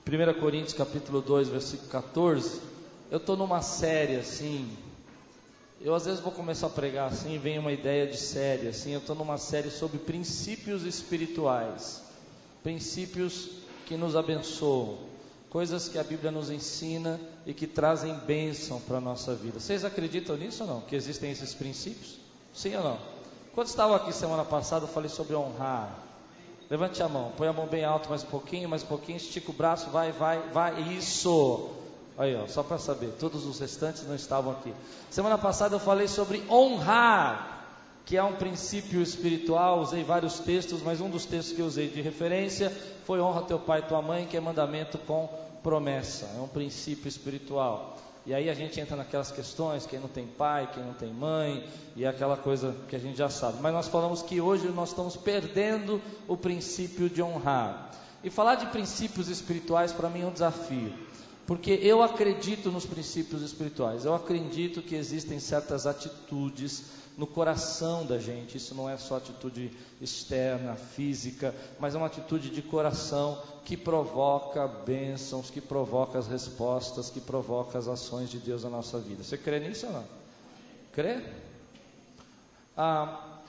1 Coríntios capítulo 2, versículo 14, eu estou numa série assim, eu às vezes vou começar a pregar assim, vem uma ideia de série assim, eu estou numa série sobre princípios espirituais, princípios que nos abençoam, coisas que a Bíblia nos ensina e que trazem bênção para a nossa vida. Vocês acreditam nisso ou não? Que existem esses princípios? Sim ou não? Quando estava aqui semana passada, eu falei sobre honrar. Levante a mão, põe a mão bem alto, mais um pouquinho, estica o braço, vai, isso. Aí ó, só para saber, todos os restantes não estavam aqui. Semana passada eu falei sobre honrar, que é um princípio espiritual, usei vários textos, mas um dos textos que eu usei de referência foi honra teu pai e tua mãe, que é mandamento com promessa, é um princípio espiritual. E aí a gente entra naquelas questões, quem não tem pai, quem não tem mãe, e aquela coisa que a gente já sabe. Mas nós falamos que hoje nós estamos perdendo o princípio de honrar. E falar de princípios espirituais para mim é um desafio, porque eu acredito nos princípios espirituais, eu acredito que existem certas atitudes no coração da gente, isso não é só atitude externa, física, mas é uma atitude de coração que provoca bênçãos, que provoca as respostas, que provoca as ações de Deus na nossa vida. Você crê nisso ou não? Crê?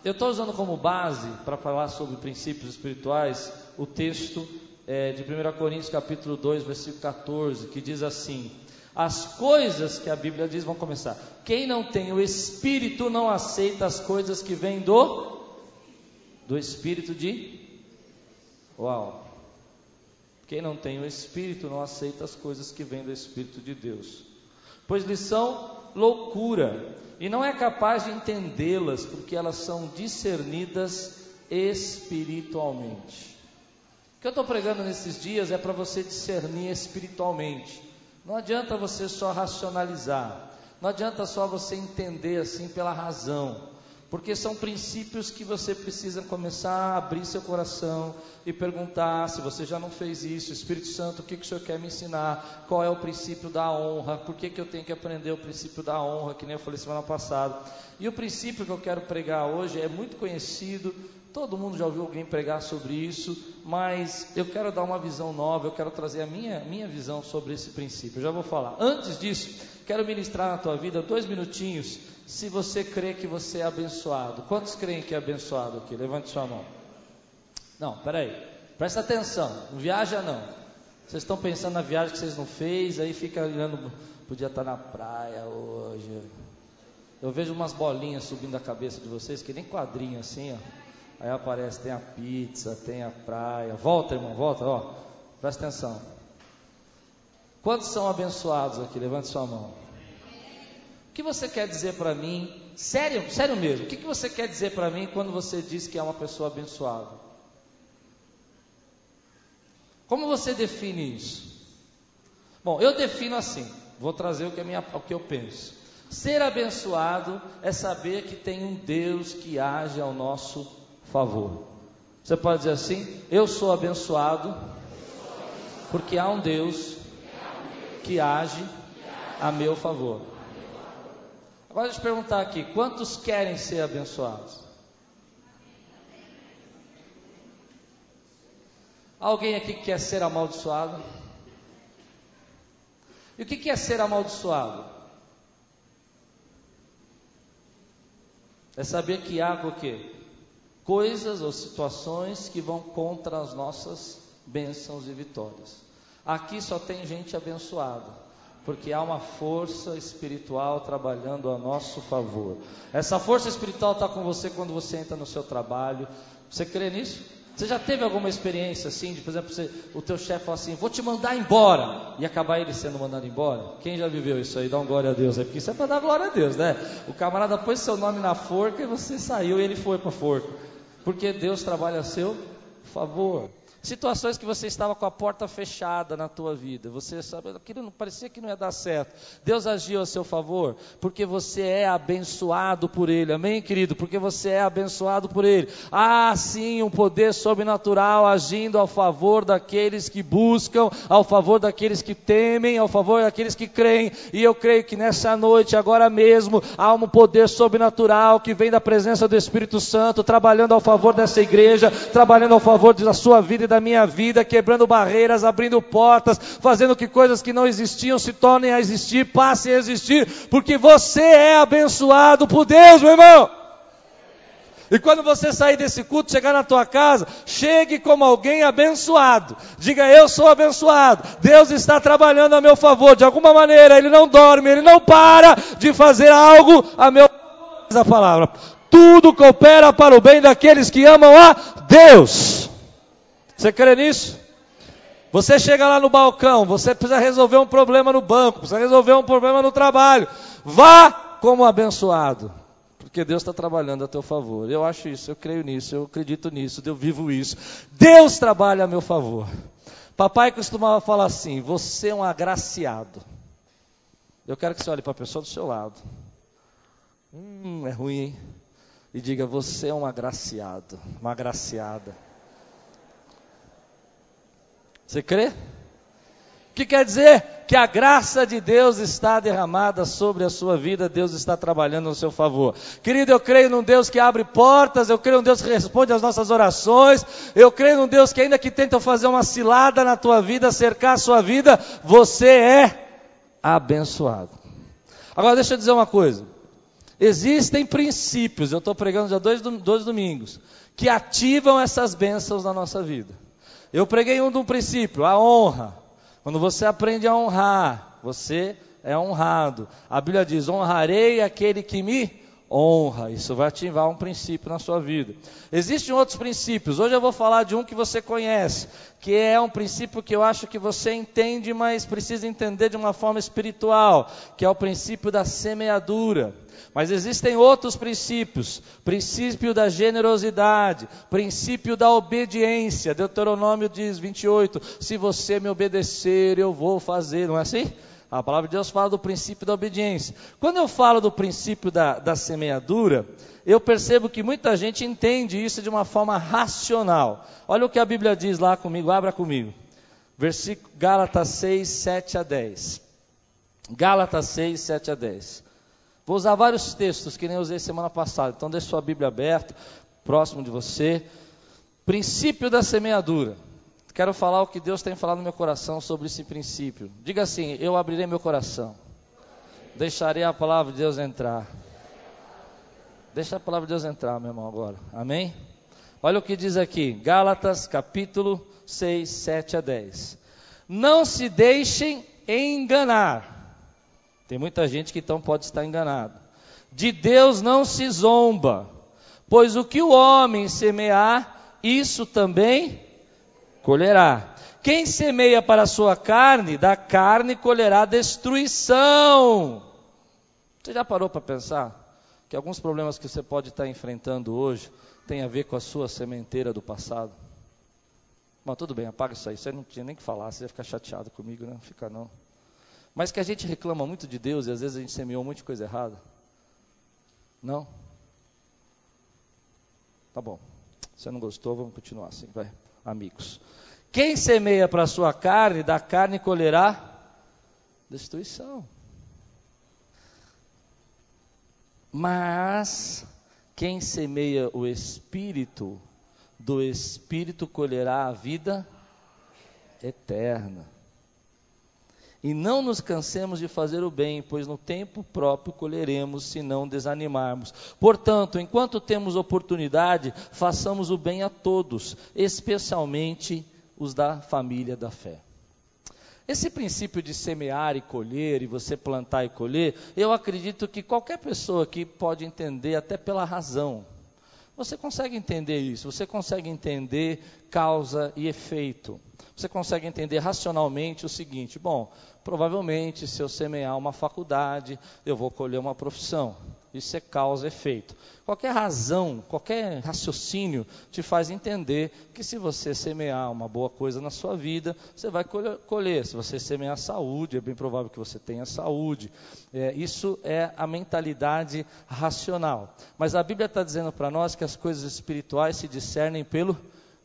Eu estou usando como base para falar sobre princípios espirituais o texto de 1 Coríntios capítulo 2, versículo 14, que diz assim: as coisas que a Bíblia diz, vão começar. Quem não tem o Espírito não aceita as coisas que vêm do Espírito de... Uau! Quem não tem o Espírito não aceita as coisas que vêm do Espírito de Deus, pois lhes são loucura, e não é capaz de entendê-las, porque elas são discernidas espiritualmente. O que eu estou pregando nesses dias é para você discernir espiritualmente. Não adianta você só racionalizar, não adianta só você entender assim pela razão, porque são princípios que você precisa começar a abrir seu coração e perguntar: se você já não fez isso, Espírito Santo, o que o Senhor quer me ensinar? Qual é o princípio da honra? Por que eu tenho que aprender o princípio da honra, que nem eu falei semana passada? E o princípio que eu quero pregar hoje é muito conhecido, todo mundo já ouviu alguém pregar sobre isso, mas eu quero dar uma visão nova, eu quero trazer a minha visão sobre esse princípio. Eu já vou falar. Antes disso, quero ministrar na tua vida 2 minutinhos, se você crê que você é abençoado. Quantos creem que é abençoado aqui? Levante sua mão. Não, peraí, presta atenção, não viaja não. Vocês estão pensando na viagem que vocês não fez, aí fica olhando, podia estar na praia hoje. Eu vejo umas bolinhas subindo da cabeça de vocês, que nem quadrinho assim, ó. Aí aparece, tem a pizza, tem a praia. Volta, irmão, volta, ó. Presta atenção. Quantos são abençoados aqui? Levante sua mão. O que você quer dizer para mim? Sério mesmo. O que você quer dizer para mim quando você diz que é uma pessoa abençoada? Como você define isso? Bom, eu defino assim. Vou trazer o que eu penso. Ser abençoado é saber que tem um Deus que age ao nosso favor. Você pode dizer assim: eu sou abençoado porque há um Deus que age a meu favor. Agora deixa eu te perguntar aqui: quantos querem ser abençoados? Alguém aqui que quer ser amaldiçoado? E o que é ser amaldiçoado? É saber que há o quê? Coisas ou situações que vão contra as nossas bênçãos e vitórias. Aqui só tem gente abençoada, porque há uma força espiritual trabalhando a nosso favor. Essa força espiritual está com você quando você entra no seu trabalho. Você crê nisso? Você já teve alguma experiência assim, de, por exemplo, o teu chefe falar assim: vou te mandar embora, e acabar ele sendo mandado embora? Quem já viveu isso aí? Dá um glória a Deus aí, porque isso é para dar glória a Deus, né? O camarada pôs seu nome na forca e você saiu e ele foi para a forca, porque Deus trabalha a seu favor. Situações que você estava com a porta fechada na tua vida, você sabe, aquilo não parecia que não ia dar certo. Deus agiu a seu favor, porque você é abençoado por Ele, amém, querido? Porque você é abençoado por Ele. Há sim um poder sobrenatural agindo ao favor daqueles que buscam, ao favor daqueles que temem, ao favor daqueles que creem. E eu creio que nessa noite, agora mesmo, há um poder sobrenatural que vem da presença do Espírito Santo, trabalhando ao favor dessa igreja, trabalhando ao favor da sua vida e da minha vida, quebrando barreiras, abrindo portas, fazendo que coisas que não existiam se tornem a existir, passem a existir, porque você é abençoado por Deus, meu irmão. E quando você sair desse culto, chegar na tua casa, chegue como alguém abençoado. Diga, eu sou abençoado. Deus está trabalhando a meu favor. De alguma maneira, Ele não dorme, Ele não para de fazer algo a meu favor. Diz a palavra. Tudo coopera para o bem daqueles que amam a Deus. Você crê nisso? Você chega lá no balcão, você precisa resolver um problema no banco, precisa resolver um problema no trabalho. Vá como abençoado. Porque Deus está trabalhando a teu favor. Eu acho isso, eu creio nisso, eu acredito nisso, eu vivo isso. Deus trabalha a meu favor. Papai costumava falar assim, você é um agraciado. Eu quero que você olhe para a pessoa do seu lado. É ruim, hein? E diga, você é um agraciado, uma agraciada. Você crê? O que quer dizer? Que a graça de Deus está derramada sobre a sua vida, Deus está trabalhando no seu favor. Querido, eu creio num Deus que abre portas, eu creio num Deus que responde às nossas orações, eu creio num Deus que ainda que tenta fazer uma cilada na tua vida, cercar a sua vida, você é abençoado. Agora deixa eu dizer uma coisa, existem princípios, eu estou pregando já dois domingos, que ativam essas bênçãos na nossa vida. Eu preguei um princípio, a honra. Quando você aprende a honrar, você é honrado. A Bíblia diz, honrarei aquele que me honra. Isso vai ativar um princípio na sua vida. Existem outros princípios. Hoje eu vou falar de um que você conhece, que é um princípio que eu acho que você entende, mas precisa entender de uma forma espiritual, que é o princípio da semeadura. Mas existem outros princípios, princípio da generosidade, princípio da obediência. Deuteronômio diz 28, se você me obedecer, eu vou fazer, não é assim? A palavra de Deus fala do princípio da obediência. Quando eu falo do princípio da semeadura, eu percebo que muita gente entende isso de uma forma racional. Olha o que a Bíblia diz lá comigo, abra comigo. Versículo Gálatas 6, 7 a 10. Gálatas 6, 7 a 10. Vou usar vários textos que nem usei semana passada, então deixe sua Bíblia aberta, próximo de você. Princípio da semeadura. Quero falar o que Deus tem falado no meu coração sobre esse princípio. Diga assim, eu abrirei meu coração. Deixarei a palavra de Deus entrar. Deixa a palavra de Deus entrar, meu irmão, agora. Amém? Olha o que diz aqui, Gálatas capítulo 6, 7 a 10. Não se deixem enganar. Tem muita gente que então pode estar enganado. De Deus não se zomba, pois o que o homem semear, isso também colherá. Quem semeia para a sua carne, da carne colherá destruição. Você já parou para pensar que alguns problemas que você pode estar enfrentando hoje tem a ver com a sua sementeira do passado? Mas tudo bem, apaga isso aí, você não tinha nem que falar, você ia ficar chateado comigo, não fica não. Mas que a gente reclama muito de Deus e às vezes a gente semeou muita coisa errada. Não? Tá bom. Se você não gostou, vamos continuar assim, vai. Amigos. Quem semeia para a sua carne, da carne colherá destruição. Mas quem semeia o Espírito, do Espírito colherá a vida eterna. E não nos cansemos de fazer o bem, pois no tempo próprio colheremos, se não desanimarmos. Portanto, enquanto temos oportunidade, façamos o bem a todos, especialmente os da família da fé. Esse princípio de semear e colher, e você plantar e colher, eu acredito que qualquer pessoa aqui pode entender até pela razão. Você consegue entender isso, você consegue entender causa e efeito. Você consegue entender racionalmente o seguinte, bom, provavelmente se eu semear uma faculdade, eu vou colher uma profissão. Isso é causa e efeito. Qualquer razão, qualquer raciocínio te faz entender que se você semear uma boa coisa na sua vida, você vai colher. Se você semear saúde, é bem provável que você tenha saúde. Isso é a mentalidade racional. Mas a Bíblia está dizendo para nós que as coisas espirituais se discernem pelo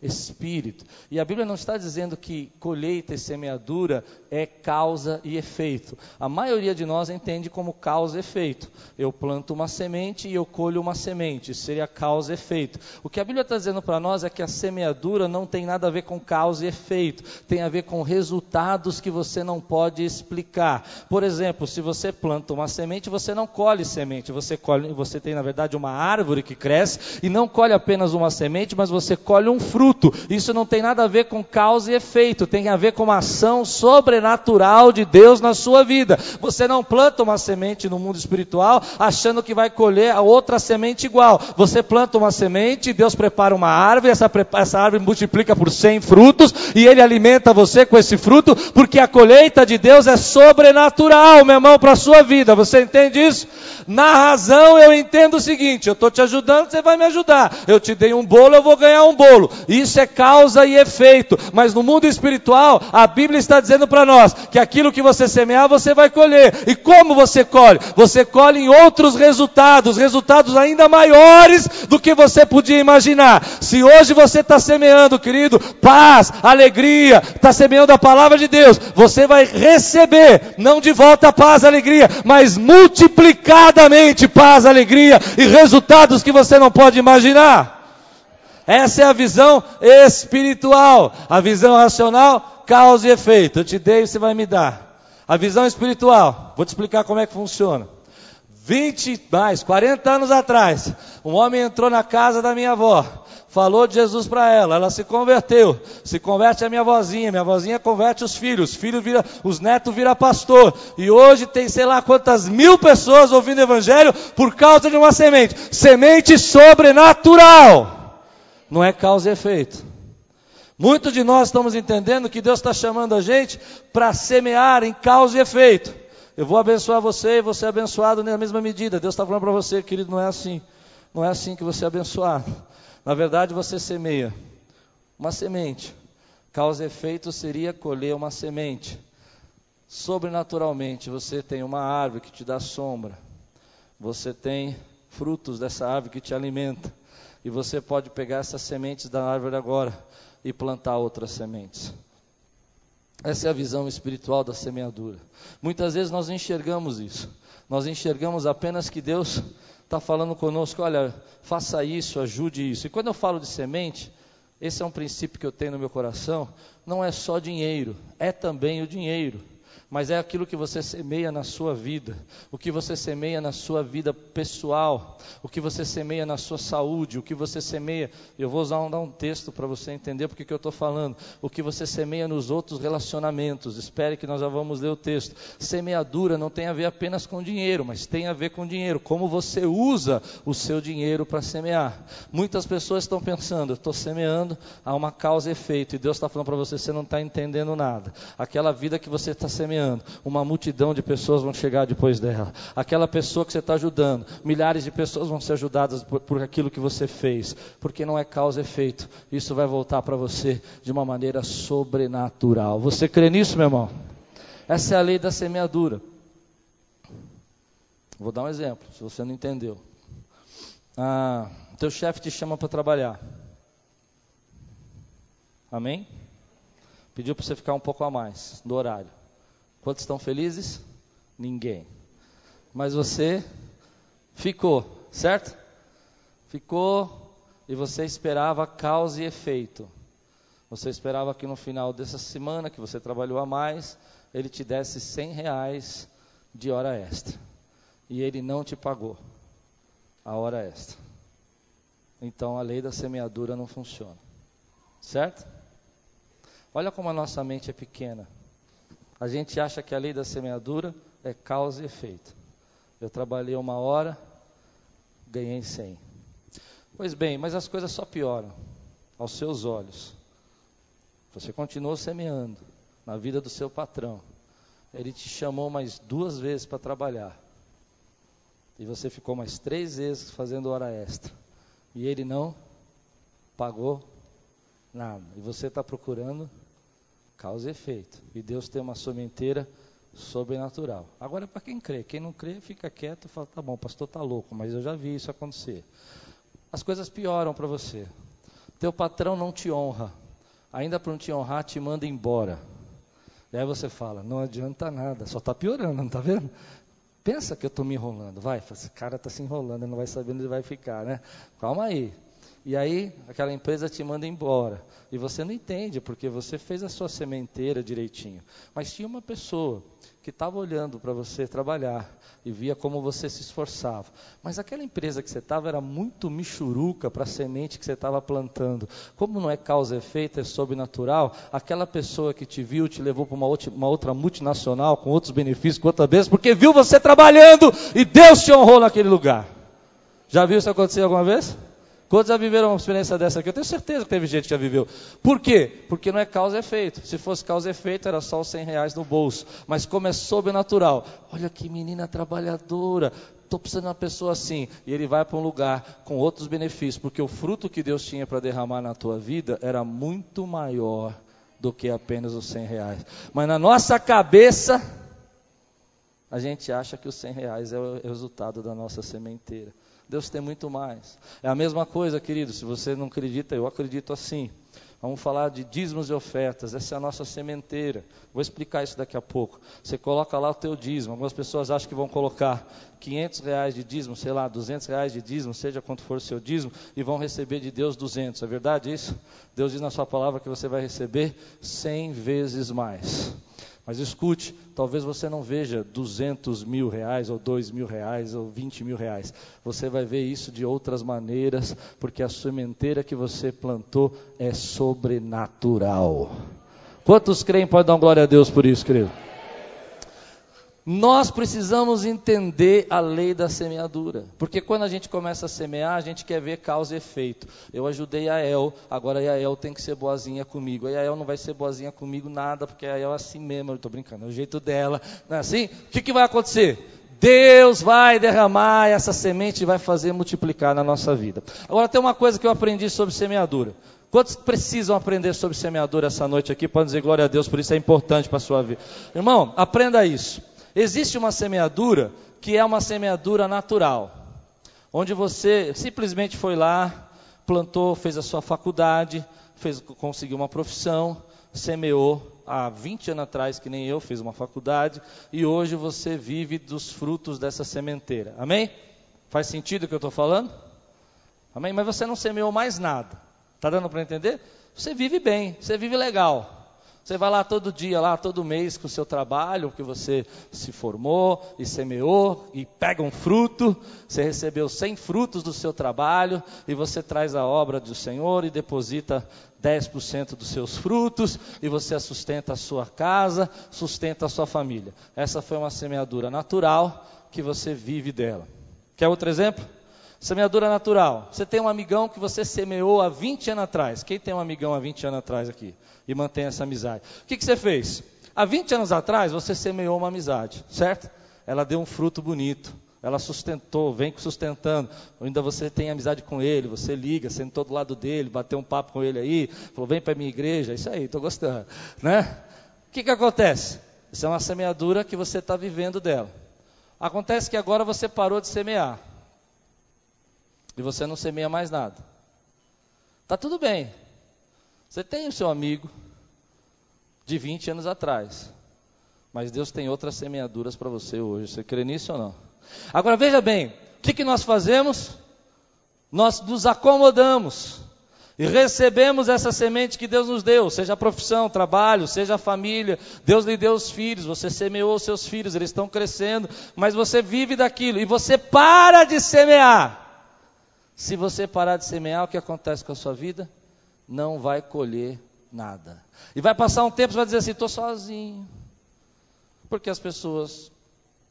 espírito. E a Bíblia não está dizendo que colheita e semeadura é causa e efeito. A maioria de nós entende como causa e efeito. Eu planto uma semente e eu colho uma semente. Isso seria causa e efeito. O que a Bíblia está dizendo para nós é que a semeadura não tem nada a ver com causa e efeito. Tem a ver com resultados que você não pode explicar. Por exemplo, se você planta uma semente, você não colhe semente. Você tem, na verdade, uma árvore que cresce e não colhe apenas uma semente, mas você colhe um fruto. Isso não tem nada a ver com causa e efeito. Tem a ver com uma ação sobrenatural de Deus na sua vida. Você não planta uma semente no mundo espiritual achando que vai colher a outra semente igual. Você planta uma semente, Deus prepara uma árvore, essa árvore multiplica por 100 frutos e Ele alimenta você com esse fruto, porque a colheita de Deus é sobrenatural, meu irmão, para a sua vida. Você entende isso? Na razão eu entendo o seguinte: eu estou te ajudando, você vai me ajudar. Eu te dei um bolo, eu vou ganhar um bolo. Isso é causa e efeito. Mas no mundo espiritual, a Bíblia está dizendo para nós que aquilo que você semear, você vai colher. E como você colhe? Você colhe em outros resultados ainda maiores do que você podia imaginar. Se hoje você está semeando, querido, paz, alegria, está semeando a palavra de Deus, você vai receber, não de volta paz, alegria, mas multiplicadamente paz, alegria e resultados que você não pode imaginar. Essa é a visão espiritual. A visão racional, causa e efeito. Eu te dei e você vai me dar. A visão espiritual, vou te explicar como é que funciona. 40 anos atrás, um homem entrou na casa da minha avó, falou de Jesus para ela se converteu, se converte a minha vozinha converte os filhos os netos viram pastor, e hoje tem sei lá quantas mil pessoas ouvindo o evangelho por causa de uma semente sobrenatural, não é causa e efeito. Muitos de nós estamos entendendo que Deus está chamando a gente para semear em causa e efeito. Eu vou abençoar você e você é abençoado na mesma medida. Deus está falando para você, querido, não é assim. Não é assim que você é abençoado. Na verdade, você semeia uma semente. Causa e efeito seria colher uma semente. Sobrenaturalmente, você tem uma árvore que te dá sombra. Você tem frutos dessa árvore que te alimenta. E você pode pegar essas sementes da árvore agora e plantar outras sementes. Essa é a visão espiritual da semeadura. Muitas vezes nós enxergamos isso. Nós enxergamos apenas que Deus está falando conosco, olha, faça isso, ajude isso. E quando eu falo de semente, esse é um princípio que eu tenho no meu coração, não é só dinheiro, é também o dinheiro. Mas é aquilo que você semeia na sua vida, o que você semeia na sua vida pessoal, o que você semeia na sua saúde, o que você semeia, eu vou dar um texto para você entender porque que eu estou falando, o que você semeia nos outros relacionamentos. Espere que nós já vamos ler o texto. Semeadura não tem a ver apenas com dinheiro, mas tem a ver com dinheiro, como você usa o seu dinheiro para semear. Muitas pessoas estão pensando, eu estou semeando, há uma causa e efeito, e Deus está falando para você, você não está entendendo nada. Aquela vida que você está semeando, uma multidão de pessoas vão chegar depois dela. Aquela pessoa que você está ajudando, milhares de pessoas vão ser ajudadas por aquilo que você fez, porque não é causa e efeito. Isso vai voltar para você de uma maneira sobrenatural. Você crê nisso, meu irmão? Essa é a lei da semeadura. Vou dar um exemplo, se você não entendeu. Teu chefe te chama para trabalhar. Amém? Pediu para você ficar um pouco a mais do horário. Quantos estão felizes? Ninguém. Mas você ficou, certo? Ficou e você esperava causa e efeito. Você esperava que no final dessa semana que você trabalhou a mais, ele te desse R$100 de hora extra. E ele não te pagou a hora extra. Então a lei da semeadura não funciona. Certo? Olha como a nossa mente é pequena. A gente acha que a lei da semeadura é causa e efeito. Eu trabalhei 1 hora, ganhei 100. Pois bem, mas as coisas só pioram aos seus olhos. Você continuou semeando na vida do seu patrão. Ele te chamou mais 2 vezes para trabalhar. E você ficou mais 3 vezes fazendo hora extra. E ele não pagou nada. E você está procurando causa e efeito. E Deus tem uma sementeira sobrenatural. Agora, para quem crê. Quem não crê, fica quieto e fala, tá bom, o pastor está louco, mas eu já vi isso acontecer. As coisas pioram para você. Teu patrão não te honra. Ainda para não te honrar, te manda embora. E aí você fala, não adianta nada, só está piorando, não está vendo? Pensa que eu estou me enrolando, vai, esse cara está se enrolando, ele não vai saber onde ele vai ficar, né? Calma aí. E aí, aquela empresa te manda embora. E você não entende, porque você fez a sua sementeira direitinho. Mas tinha uma pessoa que estava olhando para você trabalhar e via como você se esforçava. Mas aquela empresa que você estava era muito michuruca para a semente que você estava plantando. Como não é causa e efeito, é sobrenatural, aquela pessoa que te viu, te levou para uma outra multinacional, com outros benefícios, com outra vez, porque viu você trabalhando e Deus te honrou naquele lugar. Já viu isso acontecer alguma vez? Quantos já viveram uma experiência dessa aqui? Eu tenho certeza que teve gente que já viveu. Por quê? Porque não é causa e efeito. Se fosse causa e efeito, era só os R$100 no bolso. Mas como é sobrenatural, olha que menina trabalhadora, estou precisando de uma pessoa assim. E ele vai para um lugar com outros benefícios, porque o fruto que Deus tinha para derramar na tua vida era muito maior do que apenas os R$100. Mas na nossa cabeça, a gente acha que os R$100 é o resultado da nossa sementeira. Deus tem muito mais. É a mesma coisa, querido, se você não acredita, eu acredito assim. Vamos falar de dízimos e ofertas, essa é a nossa sementeira. Vou explicar isso daqui a pouco. Você coloca lá o teu dízimo. Algumas pessoas acham que vão colocar R$500 de dízimo, sei lá, R$200 de dízimo, seja quanto for o seu dízimo, e vão receber de Deus 200. É verdade isso? Deus diz na sua palavra que você vai receber 100 vezes mais. Mas escute, talvez você não veja R$200 mil, ou R$2.000, ou R$20.000. Você vai ver isso de outras maneiras, porque a sementeira que você plantou é sobrenatural. Quantos creem? Pode dar uma glória a Deus por isso, querido? Nós precisamos entender a lei da semeadura, porque quando a gente começa a semear, a gente quer ver causa e efeito. Eu ajudei a Yael, agora a Yael tem que ser boazinha comigo. A Yael não vai ser boazinha comigo nada, porque a Yael é assim mesmo, eu estou brincando, é o jeito dela, não é assim? O que vai acontecer? Deus vai derramar essa semente e vai fazer multiplicar na nossa vida. Agora tem uma coisa que eu aprendi sobre semeadura. Quantos precisam aprender sobre semeadura essa noite aqui? Podem dizer glória a Deus, por isso é importante para a sua vida. Irmão, aprenda isso. Existe uma semeadura que é uma semeadura natural, onde você simplesmente foi lá, plantou, fez a sua faculdade, conseguiu uma profissão, semeou há 20 anos atrás, que nem eu, fiz uma faculdade, e hoje você vive dos frutos dessa sementeira. Amém? Faz sentido o que eu estou falando? Amém? Mas você não semeou mais nada. Está dando para entender? Você vive bem, você vive legal. Você vai lá todo dia, lá todo mês com o seu trabalho, que você se formou e semeou e pega um fruto, você recebeu 100 frutos do seu trabalho e você traz a obra do Senhor e deposita 10% dos seus frutos e você sustenta a sua casa, sustenta a sua família. Essa foi uma semeadura natural que você vive dela. Quer outro exemplo? Semeadura natural. Você tem um amigão que você semeou há 20 anos atrás. Quem tem um amigão há 20 anos atrás aqui? E mantém essa amizade. O que você fez? Há 20 anos atrás você semeou uma amizade, certo? Ela deu um fruto bonito. Ela sustentou, vem sustentando. Ainda você tem amizade com ele, você liga, sentou do lado dele, bateu um papo com ele aí, falou, vem para a minha igreja, isso aí, estou gostando. Né? O que acontece? Isso é uma semeadura que você está vivendo dela. Acontece que agora você parou de semear. E você não semeia mais nada. Está tudo bem. Você tem o seu amigo de 20 anos atrás. Mas Deus tem outras semeaduras para você hoje. Você crê nisso ou não? Agora veja bem. O que nós fazemos? Nós nos acomodamos. E recebemos essa semente que Deus nos deu. Seja a profissão, trabalho, seja a família. Deus lhe deu os filhos. Você semeou os seus filhos. Eles estão crescendo. Mas você vive daquilo. E você para de semear. Se você parar de semear, o que acontece com a sua vida? Não vai colher nada. E vai passar um tempo, você vai dizer assim, estou sozinho. Porque as pessoas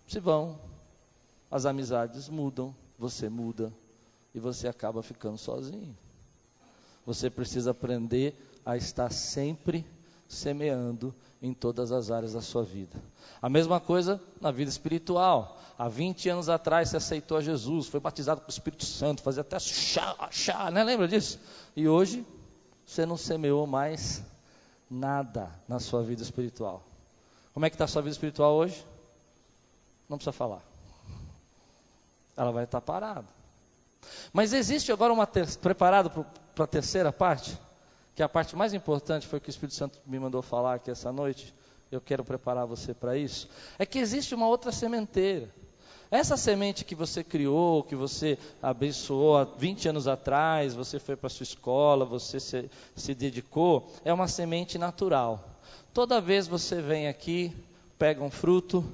se vão, as amizades mudam, você muda, e você acaba ficando sozinho. Você precisa aprender a estar sempre semeando em todas as áreas da sua vida. A mesma coisa na vida espiritual. Há 20 anos atrás você aceitou a Jesus, foi batizado com o Espírito Santo, fazia até chá, né? Lembra disso? E hoje você não semeou mais nada na sua vida espiritual. Como é que está a sua vida espiritual hoje? Não precisa falar. Ela vai estar parada. Mas existe agora preparado para a terceira parte, que é a parte mais importante, foi o que o Espírito Santo me mandou falar aqui essa noite. Eu quero preparar você para isso. É que existe uma outra sementeira. Essa semente que você criou, que você abençoou há 20 anos atrás, você foi para a sua escola, você se dedicou, é uma semente natural. Toda vez você vem aqui, pega um fruto,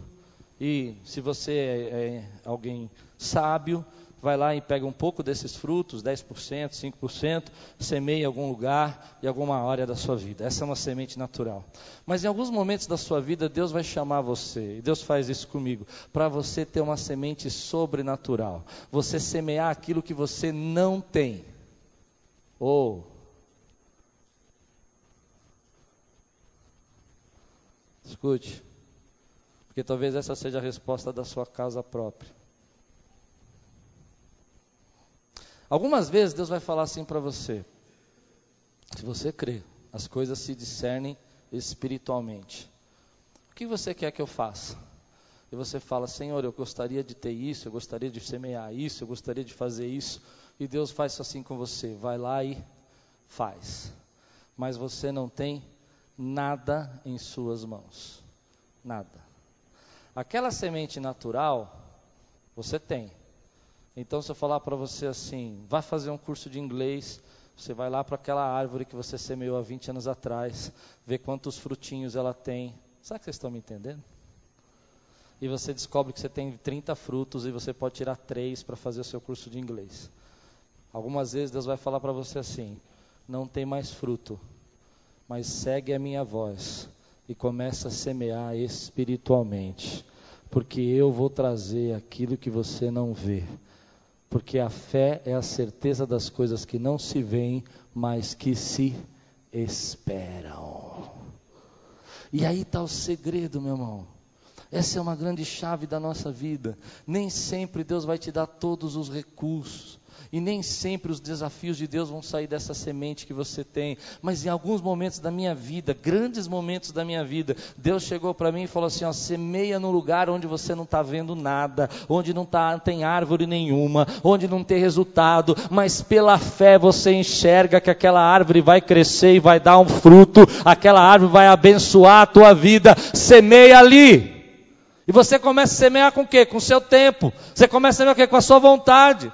e se você é alguém sábio, vai lá e pega um pouco desses frutos, 10%, 5%, semeia em algum lugar, em alguma área da sua vida. Essa é uma semente natural. Mas em alguns momentos da sua vida, Deus vai chamar você, e Deus faz isso comigo, para você ter uma semente sobrenatural. Você semear aquilo que você não tem. Escute, porque talvez essa seja a resposta da sua casa própria. Algumas vezes Deus vai falar assim para você: se você crê, as coisas se discernem espiritualmente. O que você quer que eu faça? E você fala: Senhor, eu gostaria de ter isso, eu gostaria de semear isso, eu gostaria de fazer isso. E Deus faz assim com você, vai lá e faz. Mas você não tem nada em suas mãos. Nada. Aquela semente natural, você tem. Então, se eu falar para você assim, vai fazer um curso de inglês, você vai lá para aquela árvore que você semeou há 20 anos atrás, vê quantos frutinhos ela tem. Será que vocês estão me entendendo? E você descobre que você tem 30 frutos e você pode tirar 3 para fazer o seu curso de inglês. Algumas vezes Deus vai falar para você assim, não tem mais fruto, mas segue a minha voz e começa a semear espiritualmente, porque eu vou trazer aquilo que você não vê. Porque a fé é a certeza das coisas que não se veem, mas que se esperam. E aí está o segredo, meu irmão. Essa é uma grande chave da nossa vida. Nem sempre Deus vai te dar todos os recursos. E nem sempre os desafios de Deus vão sair dessa semente que você tem. Mas em alguns momentos da minha vida, grandes momentos da minha vida, Deus chegou para mim e falou assim, semeia num lugar onde você não está vendo nada, onde não tem árvore nenhuma, onde não tem resultado, mas pela fé você enxerga que aquela árvore vai crescer e vai dar um fruto, aquela árvore vai abençoar a tua vida, semeia ali. E você começa a semear com o quê? Com o seu tempo. Você começa a semear com o quê? Com a sua vontade.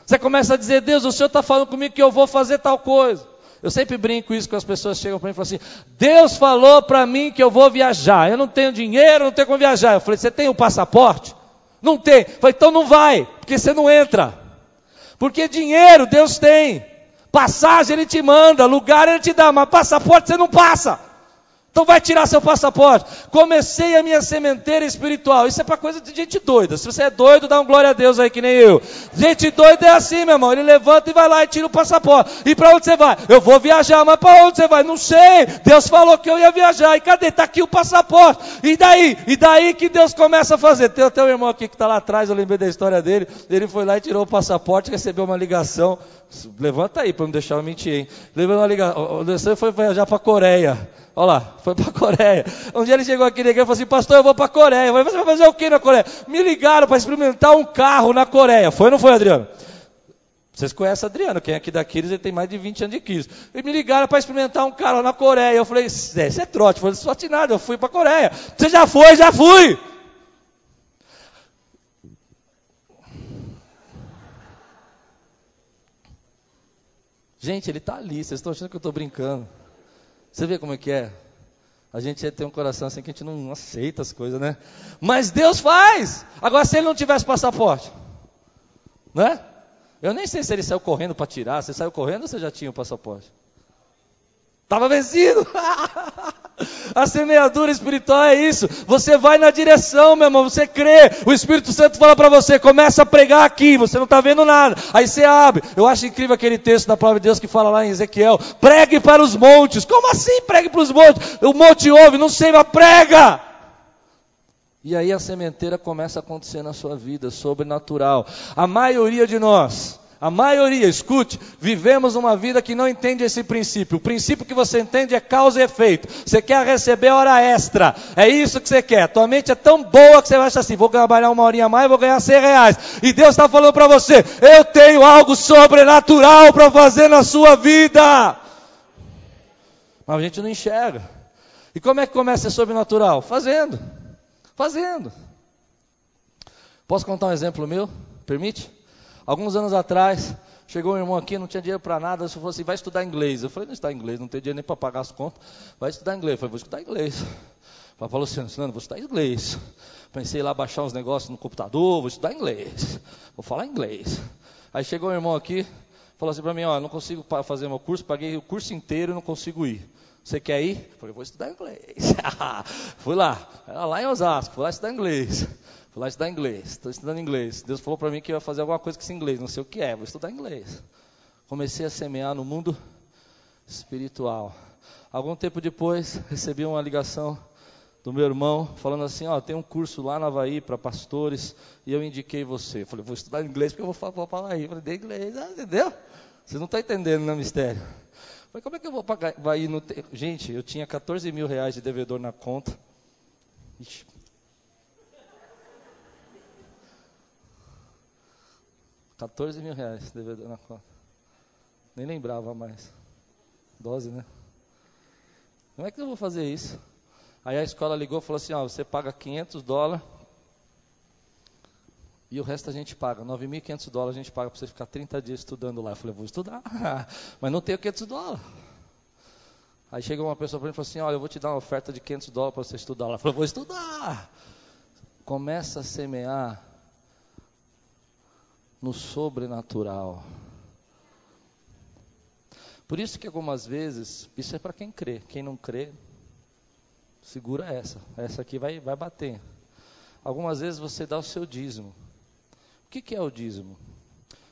Você começa a dizer, Deus, o Senhor está falando comigo que eu vou fazer tal coisa. Eu sempre brinco isso, que as pessoas chegam para mim e falam assim, Deus falou para mim que eu vou viajar, eu não tenho dinheiro, não tenho como viajar. Eu falei, você tem o passaporte? Não tem. Eu falei, então não vai, porque você não entra. Porque dinheiro Deus tem, passagem Ele te manda, lugar Ele te dá, mas passaporte você não passa. Então vai tirar seu passaporte. Comecei a minha sementeira espiritual. Isso é para coisa de gente doida. Se você é doido, dá um glória a Deus aí que nem eu. Gente doida é assim, meu irmão. Ele levanta e vai lá e tira o passaporte. E para onde você vai? Eu vou viajar, mas para onde você vai? Não sei. Deus falou que eu ia viajar. E cadê? Está aqui o passaporte. E daí? E daí que Deus começa a fazer. Tem até um irmão aqui que está lá atrás, eu lembrei da história dele. Ele foi lá e tirou o passaporte, recebeu uma ligação. Levanta aí para não deixar eu mentir, hein? Levou uma ligação. Você foi viajar para a Coreia. Olha lá, foi para a Coreia. Um dia ele chegou aqui na igreja e falou assim, pastor, eu vou para a Coreia. Eu falei, você vai fazer o que na Coreia? Me ligaram para experimentar um carro na Coreia. Foi ou não foi, Adriano? Vocês conhecem o Adriano, quem é aqui da Quiris, ele tem mais de 20 anos de Quiris. E me ligaram para experimentar um carro na Coreia. Eu falei, isso é trote. Eu falei, trote nada, eu fui para a Coreia. Você já foi? Já fui. Gente, ele está ali, vocês estão achando que eu estou brincando. Você vê como é que é? A gente tem um coração assim que a gente não aceita as coisas, né? Mas Deus faz! Agora, se ele não tivesse passaporte, né? Eu nem sei se ele saiu correndo para tirar. Você saiu correndo ou você já tinha o passaporte? Estava vencido! A semeadura espiritual é isso. Você vai na direção, meu irmão. Você crê. O Espírito Santo fala para você, começa a pregar aqui. Você não está vendo nada. Aí você abre. Eu acho incrível aquele texto da palavra de Deus que fala lá em Ezequiel. Pregue para os montes. Como assim pregue para os montes? O monte ouve, não sei, mas prega. E aí a sementeira começa a acontecer na sua vida, sobrenatural. A maioria de nós A maioria, escute, vivemos uma vida que não entende esse princípio. O princípio que você entende é causa e efeito. Você quer receber hora extra. É isso que você quer. Tua mente é tão boa que você vai achar assim, vou trabalhar uma horinha a mais, vou ganhar R$100. E Deus está falando para você, eu tenho algo sobrenatural para fazer na sua vida. Mas a gente não enxerga. E como é que começa a ser sobrenatural? Fazendo. Posso contar um exemplo meu? Permite? Alguns anos atrás, chegou um irmão aqui, não tinha dinheiro para nada, ele falou assim, vai estudar inglês. Eu falei, não estudar inglês, não tenho dinheiro nem para pagar as contas, vai estudar inglês. Eu falei, vou estudar inglês. Ele falou assim, vou estudar inglês. Pensei lá baixar uns negócios no computador, vou estudar inglês, vou falar inglês. Aí chegou um irmão aqui, falou assim para mim, ó, não consigo fazer meu curso, paguei o curso inteiro e não consigo ir. Você quer ir? Eu falei, vou estudar inglês. Fui lá, era lá em Osasco, fui lá estudar inglês. Estou estudando inglês. Deus falou para mim que eu ia fazer alguma coisa com esse inglês, não sei o que é, vou estudar inglês. Comecei a semear no mundo espiritual. Algum tempo depois, recebi uma ligação do meu irmão, falando assim, ó, tem um curso lá na Havaí para pastores, e eu indiquei você. Eu falei, vou estudar inglês porque eu vou falar aí. Eu falei, de inglês, entendeu? Você não está entendendo, né, mistério? Eu falei, como é que eu vou pagar? Gente, eu tinha R$14 mil de devedor na conta. Ixi. R$14 mil devedor na conta. Nem lembrava mais. Dose, né? Como é que eu vou fazer isso? Aí a escola ligou e falou assim, ó, você paga $500 e o resto a gente paga. $9.500 a gente paga para você ficar 30 dias estudando lá. Eu falei, vou estudar, mas não tenho $500. Aí chegou uma pessoa para mim e falou assim, olha, eu vou te dar uma oferta de $500 para você estudar lá. Eu falei, vou estudar. Começa a semear no sobrenatural. Por isso que algumas vezes, isso é para quem crê. Quem não crê, segura essa. Essa aqui vai bater. Algumas vezes você dá o seu dízimo. O que é o dízimo?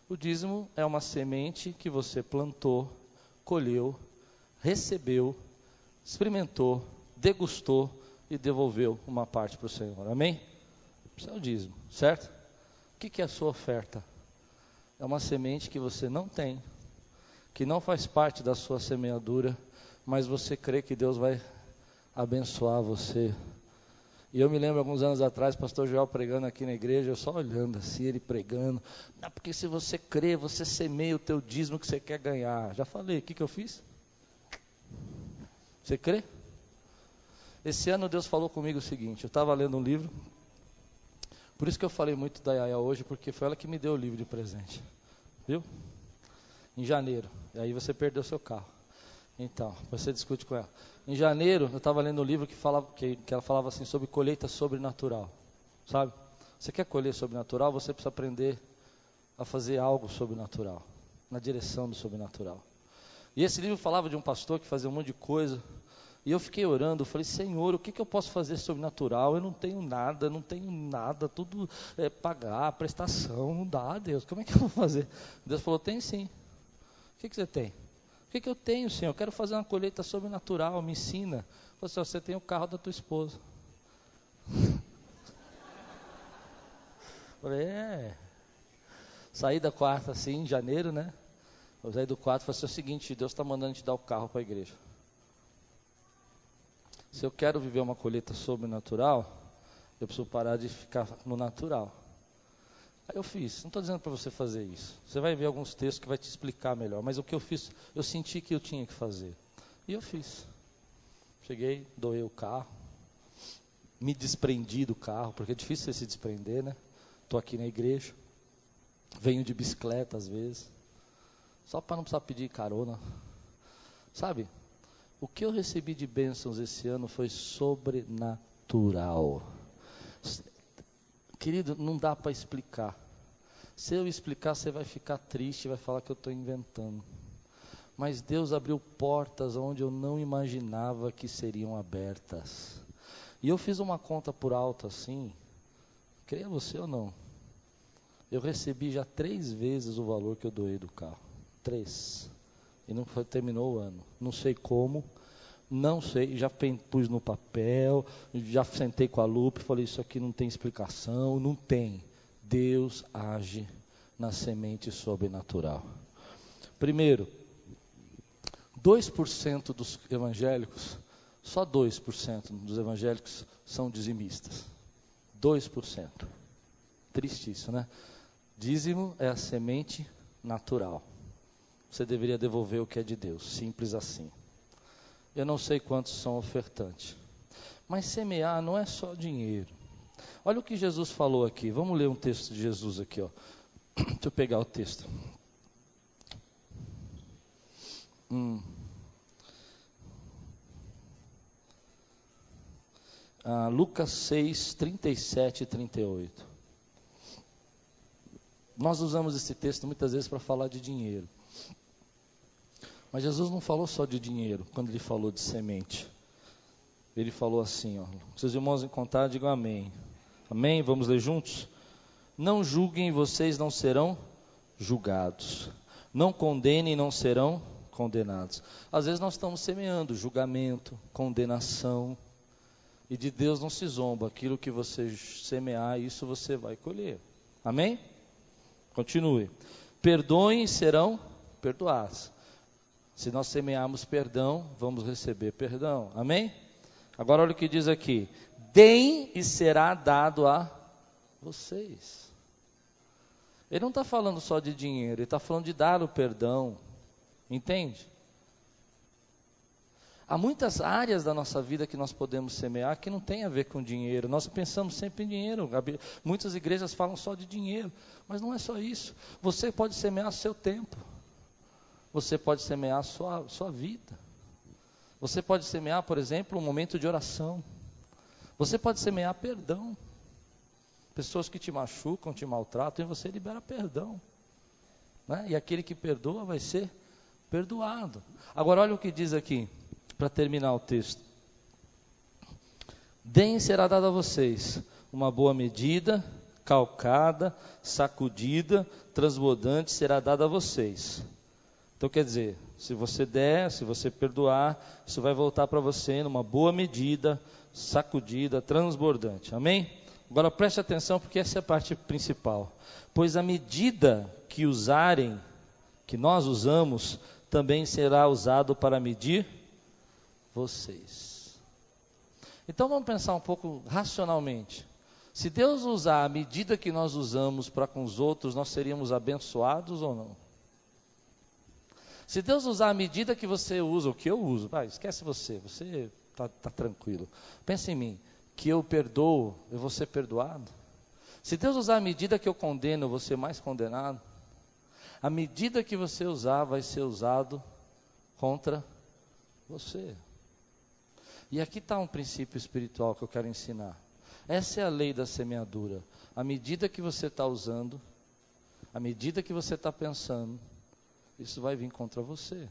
O dízimo é uma semente que você plantou, colheu, recebeu, experimentou, degustou e devolveu uma parte para o Senhor. Amém? Isso é o dízimo, certo? O que é a sua oferta? É uma semente que você não tem, que não faz parte da sua semeadura, mas você crê que Deus vai abençoar você. E eu me lembro alguns anos atrás, pastor Joel pregando aqui na igreja, eu só olhando assim, ele pregando. Não, porque se você crê, você semeia o teu dízimo que você quer ganhar. Já falei, o que eu fiz? Você crê? Esse ano Deus falou comigo o seguinte, eu estava lendo um livro, por isso que eu falei muito da Yaya hoje, porque foi ela que me deu o livro de presente. Viu? Em janeiro. E aí você perdeu seu carro. Então, você discute com ela. Em janeiro, eu estava lendo um livro que ela falava assim sobre colheita sobrenatural. Sabe? Você quer colher sobrenatural, você precisa aprender a fazer algo sobrenatural. Na direção do sobrenatural. E esse livro falava de um pastor que fazia um monte de coisa. E eu fiquei orando, eu falei, Senhor, o que eu posso fazer sobrenatural? Eu não tenho nada, tudo é pagar, prestação, não dá, Deus, como é que eu vou fazer? Deus falou, tem sim. O que você tem? O que eu tenho, Senhor? Eu quero fazer uma colheita sobrenatural, me ensina. Eu falei, você tem o carro da tua esposa. Eu falei, Saí da quarta assim, em janeiro, né? Eu saí do quarto e falei, é o seguinte, Deus está mandando te dar o carro para a igreja. Se eu quero viver uma colheita sobrenatural, eu preciso parar de ficar no natural. Aí eu fiz, não estou dizendo para você fazer isso. Você vai ver alguns textos que vai te explicar melhor. Mas o que eu fiz, eu senti que eu tinha que fazer. E eu fiz. Cheguei, doei o carro. Me desprendi do carro, porque é difícil você se desprender, né? Estou aqui na igreja. Venho de bicicleta às vezes. Só para não precisar pedir carona. Sabe? O que eu recebi de bênçãos esse ano foi sobrenatural. Querido, não dá para explicar. Se eu explicar, você vai ficar triste, vai falar que eu estou inventando. Mas Deus abriu portas onde eu não imaginava que seriam abertas. E eu fiz uma conta por alto assim, creia você ou não, eu recebi já 3 vezes o valor que eu doei do carro. 3. E não terminou o ano. Não sei como, não sei, já pus no papel, já sentei com a Lupe, falei, isso aqui não tem explicação, não tem. Deus age na semente sobrenatural. Primeiro, 2% dos evangélicos, só 2% dos evangélicos são dizimistas. 2%. Triste isso, né? Dízimo é a semente natural. Você deveria devolver o que é de Deus, simples assim. Eu não sei quantos são ofertantes. Mas semear não é só dinheiro. Olha o que Jesus falou aqui. Vamos ler um texto de Jesus aqui, ó. Deixa eu pegar o texto. Lucas 6, 37 e 38. Nós usamos esse texto muitas vezes para falar de dinheiro. Mas Jesus não falou só de dinheiro, quando ele falou de semente. Ele falou assim, ó. Seus irmãos encontraram, digam amém. Amém? Vamos ler juntos? Não julguem, vocês não serão julgados. Não condenem, não serão condenados. Às vezes nós estamos semeando julgamento, condenação. E de Deus não se zomba. Aquilo que você semear, isso você vai colher. Amém? Continue. Perdoem e serão perdoados. Se nós semearmos perdão, vamos receber perdão. Amém? Agora olha o que diz aqui. Deem e será dado a vocês. Ele não está falando só de dinheiro, ele está falando de dar o perdão. Entende? Há muitas áreas da nossa vida que nós podemos semear que não tem a ver com dinheiro. Nós pensamos sempre em dinheiro. Muitas igrejas falam só de dinheiro, mas não é só isso. Você pode semear seu tempo. Você pode semear a sua vida. Você pode semear, por exemplo, um momento de oração. Você pode semear perdão. Pessoas que te machucam, te maltratam, e você libera perdão. Né? E aquele que perdoa vai ser perdoado. Agora olha o que diz aqui, para terminar o texto. Deem será dado a vocês uma boa medida, calcada, sacudida, transbordante será dada a vocês. Então quer dizer, se você der, se você perdoar, isso vai voltar para você numa boa medida, sacudida, transbordante. Amém? Agora preste atenção, porque essa é a parte principal. Pois a medida que usarem, que nós usamos, também será usado para medir vocês. Então vamos pensar um pouco racionalmente. Se Deus usar a medida que nós usamos para com os outros, nós seríamos abençoados ou não? Se Deus usar a medida que você usa, o que eu uso, esquece você está tranquilo. Pensa em mim, que eu perdoo, eu vou ser perdoado. Se Deus usar a medida que eu condeno, eu vou ser mais condenado. A medida que você usar vai ser usado contra você. E aqui está um princípio espiritual que eu quero ensinar. Essa é a lei da semeadura. A medida que você está usando, a medida que você está pensando, isso vai vir contra você.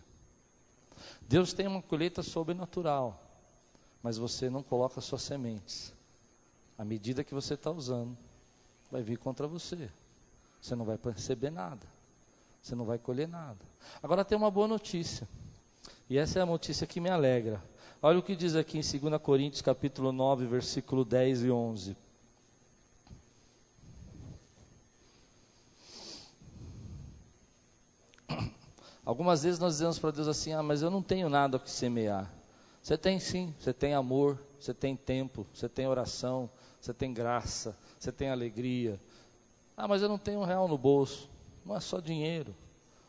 Deus tem uma colheita sobrenatural, mas você não coloca suas sementes. A medida que você está usando, vai vir contra você. Você não vai perceber nada. Você não vai colher nada. Agora tem uma boa notícia. E essa é a notícia que me alegra. Olha o que diz aqui em 2 Coríntios capítulo 9, versículo 10 e 11. Algumas vezes nós dizemos para Deus assim, mas eu não tenho nada que semear. Você tem sim, você tem amor, você tem tempo, você tem oração, você tem graça, você tem alegria. Mas eu não tenho R$1 no bolso. Não é só dinheiro.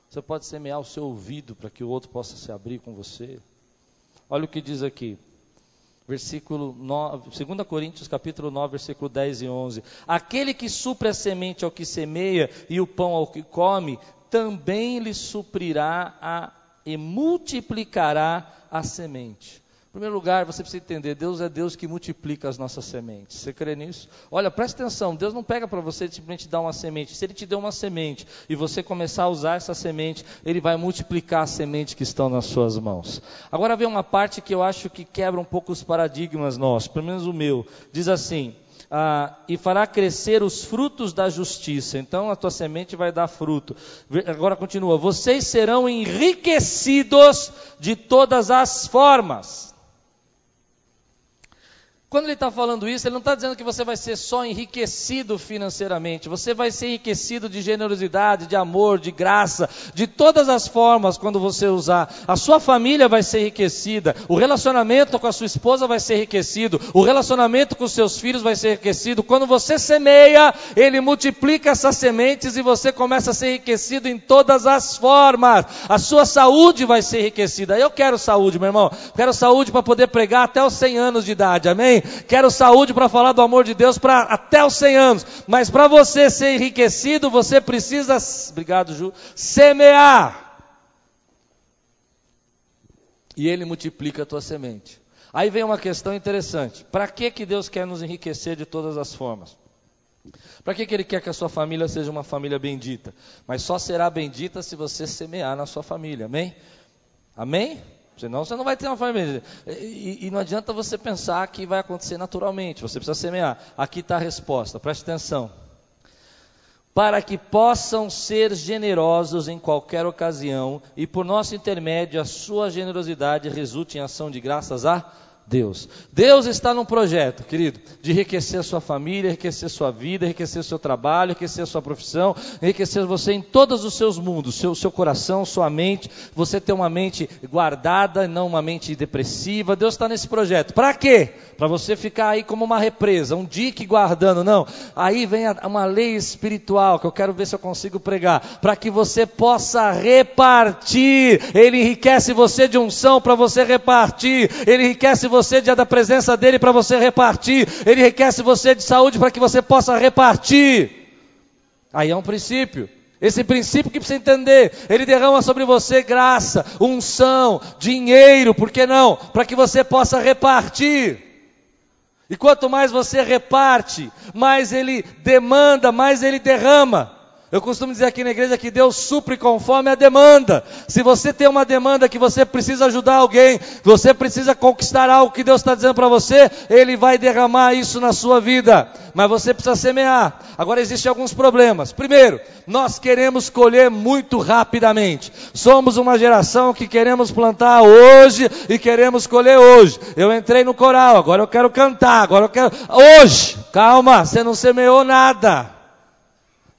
Você pode semear o seu ouvido para que o outro possa se abrir com você. Olha o que diz aqui. Versículo 9, 2 Coríntios capítulo 9, versículo 10 e 11. Aquele que supre a semente ao que semeia e o pão ao que come, também lhe suprirá e multiplicará a semente. Em primeiro lugar, você precisa entender, Deus é Deus que multiplica as nossas sementes. Você crê nisso? Olha, presta atenção, Deus não pega para você simplesmente dar uma semente. Se Ele te deu uma semente e você começar a usar essa semente, Ele vai multiplicar as sementes que estão nas suas mãos. Agora vem uma parte que eu acho que quebra um pouco os paradigmas nossos, pelo menos o meu. Diz assim, e fará crescer os frutos da justiça. Então a tua semente vai dar fruto. Agora continua, vocês serão enriquecidos de todas as formas. Quando ele está falando isso, ele não está dizendo que você vai ser só enriquecido financeiramente. Você vai ser enriquecido de generosidade, de amor, de graça, de todas as formas quando você usar. A sua família vai ser enriquecida. O relacionamento com a sua esposa vai ser enriquecido. O relacionamento com os seus filhos vai ser enriquecido. Quando você semeia, ele multiplica essas sementes e você começa a ser enriquecido em todas as formas. A sua saúde vai ser enriquecida. Eu quero saúde, meu irmão. Quero saúde para poder pregar até os 100 anos de idade. Amém? Quero saúde para falar do amor de Deus para até os 100 anos. Mas para você ser enriquecido, você precisa, obrigado Ju, semear. E ele multiplica a tua semente. Aí vem uma questão interessante. Para que Deus quer nos enriquecer de todas as formas? Para que Ele quer que a sua família seja uma família bendita? Mas só será bendita se você semear na sua família. Amém? Amém? Senão você não vai ter uma família. E não adianta você pensar que vai acontecer naturalmente. Você precisa semear. Aqui está a resposta. Preste atenção. Para que possam ser generosos em qualquer ocasião e por nosso intermédio a sua generosidade resulte em ação de graças a Deus. Deus está num projeto, querido, de enriquecer a sua família, enriquecer a sua vida, enriquecer o seu trabalho, enriquecer a sua profissão, enriquecer você em todos os seus mundos, seu coração, sua mente, você ter uma mente guardada, não uma mente depressiva. Deus está nesse projeto. Para quê? Para você ficar aí como uma represa, um dique guardando, não. Aí vem uma lei espiritual que eu quero ver se eu consigo pregar, para que você possa repartir. Ele enriquece você de unção para você repartir, ele enriquece você da presença dele para você repartir, ele enriquece você de saúde para que você possa repartir. Aí é um princípio. Esse princípio que precisa entender, ele derrama sobre você graça, unção, dinheiro, por que não? Para que você possa repartir. E quanto mais você reparte, mais ele demanda, mais ele derrama. Eu costumo dizer aqui na igreja que Deus supre conforme a demanda. Se você tem uma demanda que você precisa ajudar alguém, você precisa conquistar algo que Deus está dizendo para você, Ele vai derramar isso na sua vida. Mas você precisa semear. Agora existem alguns problemas. Primeiro, nós queremos colher muito rapidamente. Somos uma geração que queremos plantar hoje e queremos colher hoje. Eu entrei no coral, agora eu quero cantar, agora eu quero... Hoje! Calma, você não semeou nada.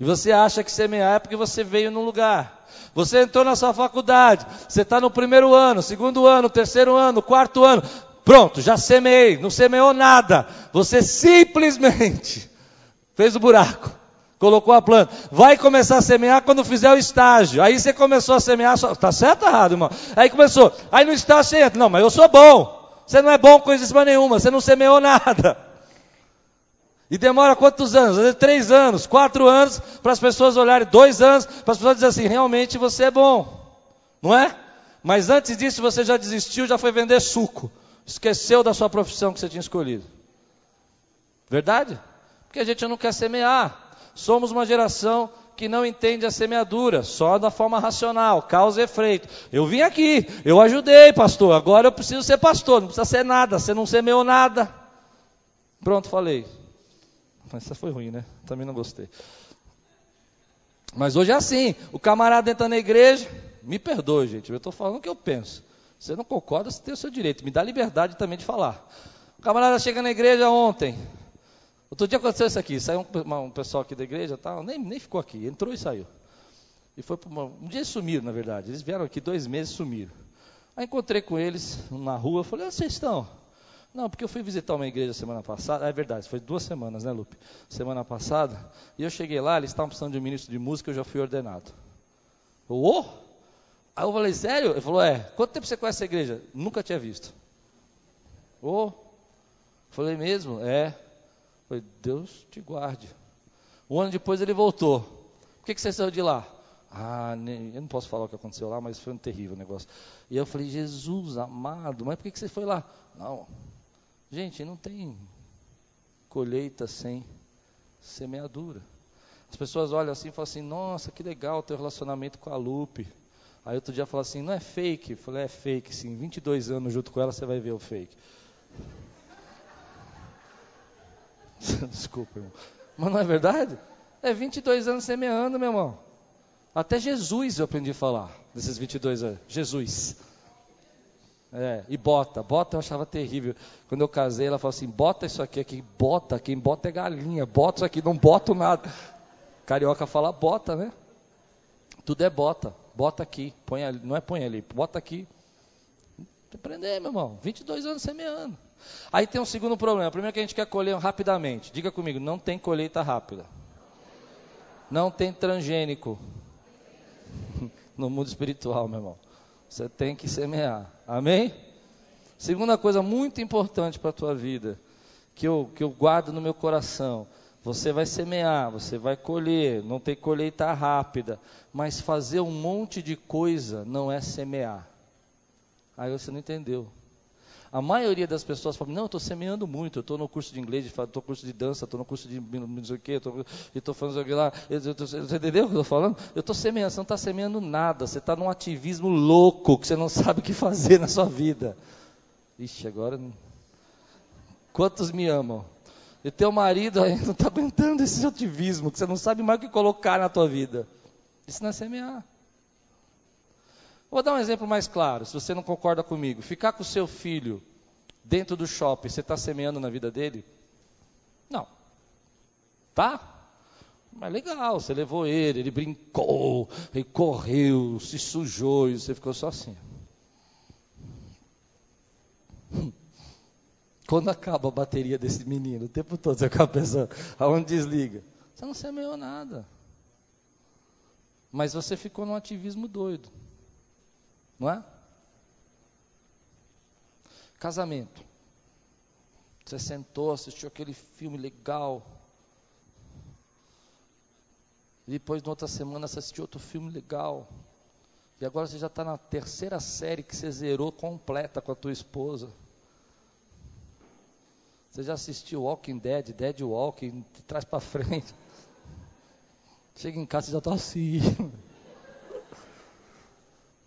E você acha que semear é porque você veio num lugar. Você entrou na sua faculdade, você está no primeiro ano, segundo ano, terceiro ano, quarto ano. Pronto, já semeei, não semeou nada. Você simplesmente fez o buraco, colocou a planta. Vai começar a semear quando fizer o estágio. Aí você começou a semear, está certo ou errado, irmão? Aí começou, aí no estágio você entra. Não, mas eu sou bom. Você não é bom coisa nenhuma, você não semeou nada. E demora quantos anos? Às vezes 3 anos, 4 anos, para as pessoas olharem, 2 anos, para as pessoas dizerem assim, realmente você é bom, não é? Mas antes disso você já desistiu, já foi vender suco, esqueceu da sua profissão que você tinha escolhido. Verdade? Porque a gente não quer semear. Somos uma geração que não entende a semeadura, só da forma racional, causa e efeito. Eu vim aqui, eu ajudei, pastor, agora eu preciso ser pastor, não precisa ser nada, você não semeou nada. Pronto, falei. Mas essa foi ruim, né? Também não gostei. Mas hoje é assim. O camarada entra na igreja. Me perdoe, gente. Eu estou falando o que eu penso. Você não concorda, você tem o seu direito. Me dá liberdade também de falar. O camarada chega na igreja ontem. Outro dia aconteceu isso aqui. Saiu um pessoal aqui da igreja. Tal, nem ficou aqui. Entrou e saiu. E foi um dia eles sumiram, na verdade. Eles vieram aqui 2 meses e sumiram. Aí encontrei com eles na rua. Falei, onde vocês estão? Não, porque eu fui visitar uma igreja semana passada, é verdade, foi 2 semanas, né, Lupe? Semana passada, e eu cheguei lá, eles estavam precisando de um ministro de música, eu já fui ordenado. Oh! Aí eu falei, sério? Ele falou, quanto tempo você conhece essa igreja? Nunca tinha visto. Oh! Falei, mesmo? Falei, Deus te guarde. 1 ano depois ele voltou. Por que você saiu de lá? Eu não posso falar o que aconteceu lá, mas foi um terrível negócio. E eu falei, Jesus amado, mas por que você foi lá? Não. Gente, não tem colheita sem semeadura. As pessoas olham assim e falam assim, nossa, que legal o teu relacionamento com a Lupe. Aí outro dia fala assim, não é fake? Eu falei, é fake sim, 22 anos junto com ela você vai ver o fake. Desculpa, irmão. Mas não é verdade? É 22 anos semeando, meu irmão. Até Jesus eu aprendi a falar, desses 22 anos. Jesus. E bota eu achava terrível. Quando eu casei, ela falou assim, bota isso aqui, bota, quem bota é galinha, bota isso aqui, não boto nada. Carioca fala bota, né? Tudo é bota aqui, põe ali, não é põe ali, bota aqui. Aprender, meu irmão, 22 anos semeando. Aí tem um segundo problema, primeiro que a gente quer colher rapidamente, diga comigo, não tem colheita rápida. Não tem transgênico no mundo espiritual, meu irmão. Você tem que semear. Amém? Segunda coisa muito importante para a tua vida, que eu guardo no meu coração. Você vai semear, você vai colher, não tem colheita rápida. Mas fazer um monte de coisa não é semear. Aí você não entendeu. A maioria das pessoas fala, não, eu estou semeando muito, eu estou no curso de inglês, estou no curso de dança, estou no curso de não sei o quê, estou fazendo aquilo lá, você entendeu o que eu estou falando? Eu estou semeando, você não está semeando nada, você está num ativismo louco, que você não sabe o que fazer na sua vida. Ixi, agora, quantos me amam? E teu marido aí não está aguentando esse ativismo, que você não sabe mais o que colocar na tua vida. Isso não é semear. Vou dar um exemplo mais claro, se você não concorda comigo. Ficar com o seu filho dentro do shopping, você está semeando na vida dele? Não. Tá? Mas legal, você levou ele brincou, ele correu, se sujou e você ficou só assim. Quando acaba a bateria desse menino, o tempo todo você fica pensando, aonde desliga? Você não semeou nada. Mas você ficou num ativismo doido. Não é? Casamento. Você sentou, assistiu aquele filme legal. E depois, na outra semana, você assistiu outro filme legal. E agora você já está na terceira série que você zerou completa com a tua esposa. Você já assistiu Walking Dead, Dead Walking, de trás para frente. Chega em casa, você já está assim.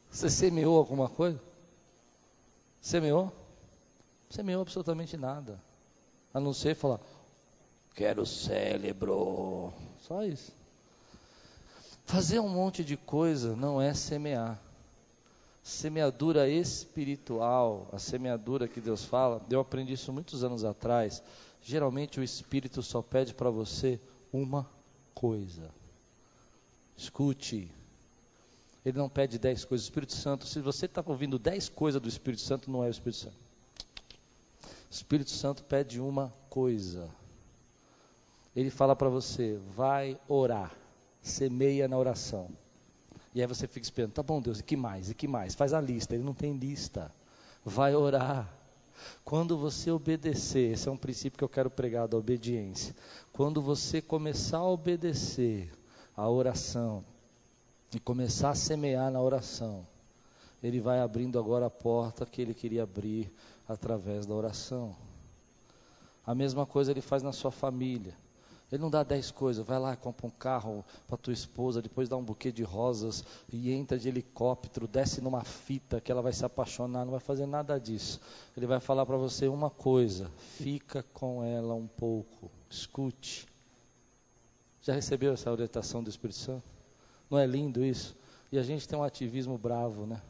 Você semeou alguma coisa? Semeou? Semeou absolutamente nada. A não ser falar, quero cérebro. Só isso. Fazer um monte de coisa não é semear. Semeadura espiritual, a semeadura que Deus fala, eu aprendi isso muitos anos atrás. Geralmente o Espírito só pede para você uma coisa. Escute. Ele não pede 10 coisas. O Espírito Santo, se você está ouvindo 10 coisas do Espírito Santo, não é o Espírito Santo. O Espírito Santo pede uma coisa. Ele fala para você, vai orar. Semeia na oração. E aí você fica esperando, tá bom Deus, e que mais? E que mais? Faz a lista. Ele não tem lista. Vai orar. Quando você obedecer, esse é um princípio que eu quero pregar da obediência. Quando você começar a obedecer a oração, e começar a semear na oração, ele vai abrindo agora a porta que ele queria abrir através da oração. A mesma coisa ele faz na sua família. Ele não dá 10 coisas, vai lá, compra um carro para tua esposa, depois dá um buquê de rosas e entra de helicóptero, desce numa fita que ela vai se apaixonar, não vai fazer nada disso. Ele vai falar para você uma coisa, fica com ela um pouco, escute. Já recebeu essa orientação do Espírito Santo? Não é lindo isso? E a gente tem um ativismo bravo, né?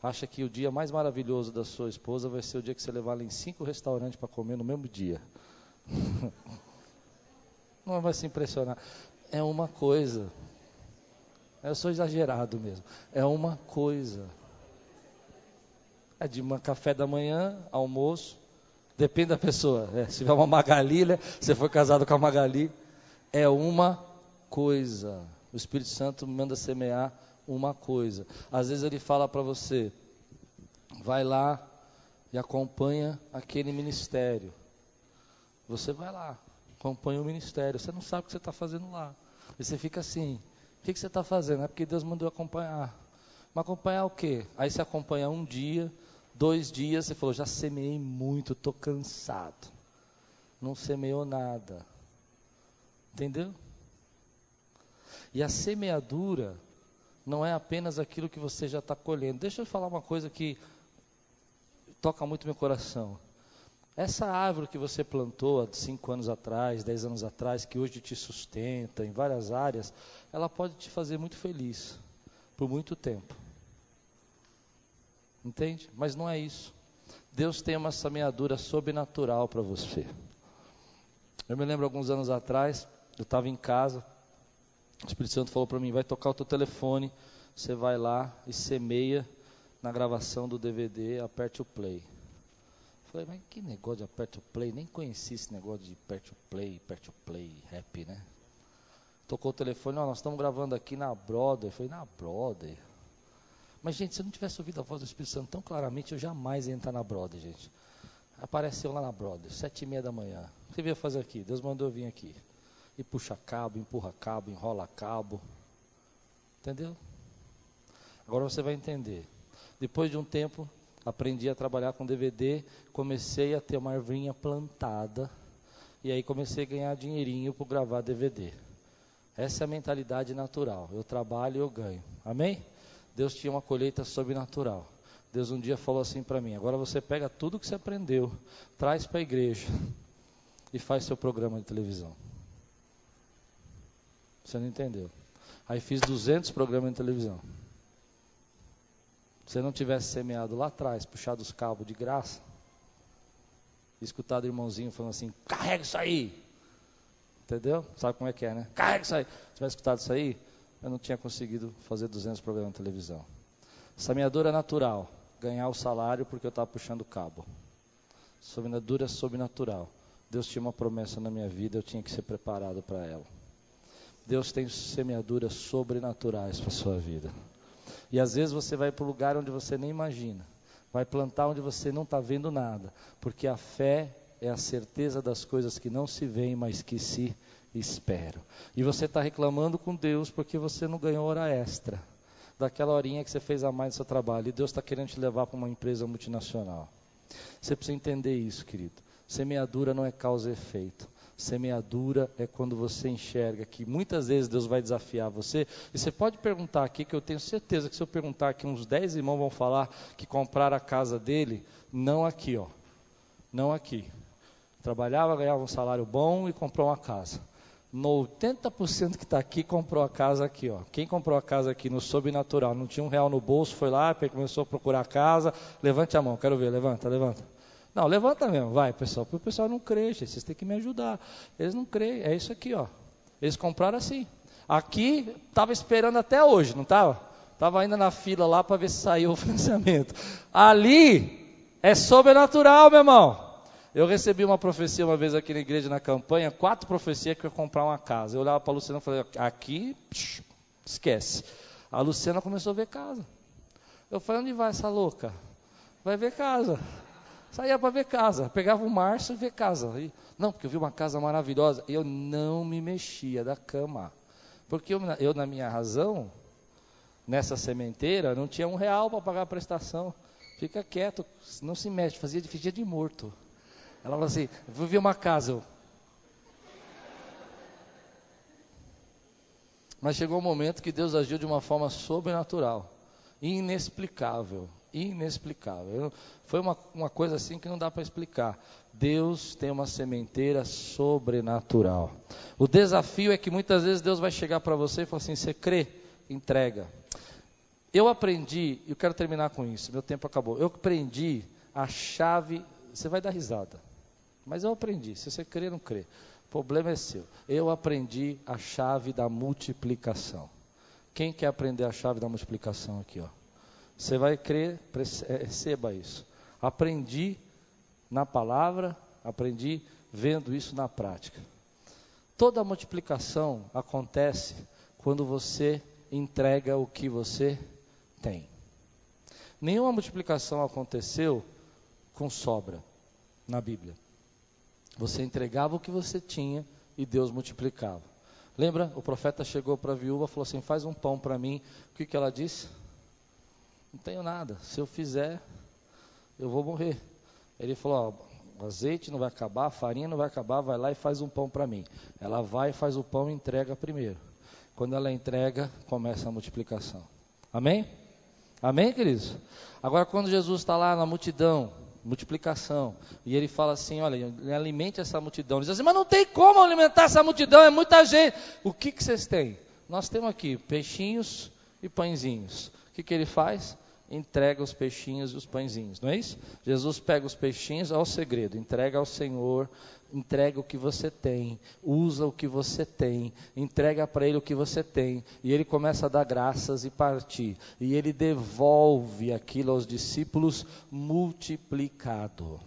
Acha que o dia mais maravilhoso da sua esposa vai ser o dia que você levar ela em 5 restaurantes para comer no mesmo dia. Não vai se impressionar. É uma coisa. Eu sou exagerado mesmo. É uma coisa. É de um café da manhã, almoço. Depende da pessoa. Se tiver uma Magali, né? Se for casado com a Magali, é uma coisa. O Espírito Santo manda semear uma coisa. Às vezes ele fala para você, vai lá e acompanha aquele ministério. Você vai lá, acompanha o ministério. Você não sabe o que você está fazendo lá. E você fica assim, o que você está fazendo? É porque Deus mandou acompanhar. Mas acompanhar o quê? Aí você acompanha um dia, 2 dias, você falou, já semeei muito, estou cansado. Não semeou nada. Entendeu? E a semeadura não é apenas aquilo que você já está colhendo. Deixa eu falar uma coisa que toca muito meu coração. Essa árvore que você plantou há 5 anos atrás, 10 anos atrás, que hoje te sustenta em várias áreas, ela pode te fazer muito feliz por muito tempo. Entende? Mas não é isso. Deus tem uma semeadura sobrenatural para você. Eu me lembro alguns anos atrás, eu estava em casa, o Espírito Santo falou para mim, vai tocar o teu telefone, você vai lá e semeia na gravação do DVD, aperte o play. Falei, mas que negócio de aperte o play? Nem conheci esse negócio de aperte o play, rap, né? Tocou o telefone, nós estamos gravando aqui na Brother. Falei, na Brother? Mas, gente, se eu não tivesse ouvido a voz do Espírito Santo tão claramente, eu jamais ia entrar na Brother, gente. Apareceu lá na Brother, 7h30 da manhã. O que veio fazer aqui? Deus mandou eu vir aqui. E puxa cabo, empurra cabo, enrola cabo. Entendeu? Agora você vai entender. Depois de um tempo, aprendi a trabalhar com DVD, comecei a ter uma arvinha plantada, e aí comecei a ganhar dinheirinho para gravar DVD. Essa é a mentalidade natural. Eu trabalho e eu ganho. Amém? Deus tinha uma colheita sobrenatural. Deus um dia falou assim para mim, agora você pega tudo que você aprendeu, traz para a igreja e faz seu programa de televisão. Você não entendeu? Aí fiz 200 programas de televisão. Se eu não tivesse semeado lá atrás, puxado os cabos de graça, escutado o irmãozinho falando assim, carrega isso aí. Entendeu? Sabe como é que é, né? Carrega isso aí. Se tivesse escutado isso aí, eu não tinha conseguido fazer 200 programas de televisão. Semeadura natural, ganhar o salário porque eu estava puxando o cabo. Semeadura sobrenatural. Deus tinha uma promessa na minha vida, eu tinha que ser preparado para ela. Deus tem semeaduras sobrenaturais para a sua vida. E às vezes você vai para um lugar onde você nem imagina. Vai plantar onde você não está vendo nada. Porque a fé é a certeza das coisas que não se veem, mas que se esperam. E você está reclamando com Deus porque você não ganhou hora extra. Daquela horinha que você fez a mais do seu trabalho. E Deus está querendo te levar para uma empresa multinacional. Você precisa entender isso, querido. Semeadura não é causa e efeito. Semeadura é quando você enxerga que muitas vezes Deus vai desafiar você. E você pode perguntar aqui, que eu tenho certeza que se eu perguntar aqui, uns 10 irmãos vão falar que compraram a casa dele, não aqui, ó. Não aqui. Trabalhava, ganhava um salário bom e comprou uma casa. No 80% que está aqui, comprou a casa aqui, ó. Quem comprou a casa aqui no sobrenatural, não tinha R$1 no bolso, foi lá, começou a procurar a casa. Levante a mão, quero ver, levanta. Não, levanta mesmo, vai pessoal, porque o pessoal não crê, gente, vocês têm que me ajudar. Eles não creem, é isso aqui, ó. Eles compraram assim. Aqui, estava esperando até hoje, não estava? Estava ainda na fila lá para ver se saiu o financiamento. Ali, é sobrenatural, meu irmão. Eu recebi uma profecia uma vez aqui na igreja, na campanha, 4 profecias que eu ia comprar uma casa. Eu olhava para a Luciana e falei, aqui, esquece. A Luciana começou a ver casa. Eu falei, onde vai essa louca? Vai ver casa. Saía para ver casa, pegava o Márcio e ver casa. Não, porque eu vi uma casa maravilhosa. Eu não me mexia da cama. Porque eu na minha razão, nessa sementeira, não tinha R$1 para pagar a prestação. Fica quieto, não se mexe, fazia de morto. Ela falou assim, vou ver uma casa. Mas chegou um momento que Deus agiu de uma forma sobrenatural, inexplicável. Foi uma coisa assim que não dá para explicar. Deus tem uma sementeira sobrenatural. O desafio é que muitas vezes Deus vai chegar para você e falar assim, você crê? Entrega. Eu aprendi, eu quero terminar com isso, meu tempo acabou. Eu aprendi a chave, você vai dar risada, mas eu aprendi, se você crê, não crê, o problema é seu. Eu aprendi a chave da multiplicação. Quem quer aprender a chave da multiplicação aqui, ó? Você vai crer, receba isso. Aprendi na palavra, aprendi vendo isso na prática. Toda multiplicação acontece quando você entrega o que você tem. Nenhuma multiplicação aconteceu com sobra na Bíblia. Você entregava o que você tinha e Deus multiplicava. Lembra? O profeta chegou para a viúva e falou assim, faz um pão para mim. O que ela disse? Não tenho nada, se eu fizer, eu vou morrer. Ele falou, ó, o azeite não vai acabar, a farinha não vai acabar, vai lá e faz um pão para mim. Ela vai, faz o pão e entrega primeiro. Quando ela entrega, começa a multiplicação. Amém? Amém, queridos? Agora, quando Jesus está lá na multidão, multiplicação, e ele fala assim, olha, alimente essa multidão. Ele diz assim, mas não tem como alimentar essa multidão, é muita gente. O que vocês têm? Nós temos aqui peixinhos e pãezinhos. O que ele faz? entrega os peixinhos e os pãezinhos, não é isso? Jesus pega os peixinhos, olha o segredo, entrega ao Senhor, entrega o que você tem, usa o que você tem, entrega para Ele o que você tem, e Ele começa a dar graças e partir, e Ele devolve aquilo aos discípulos multiplicado.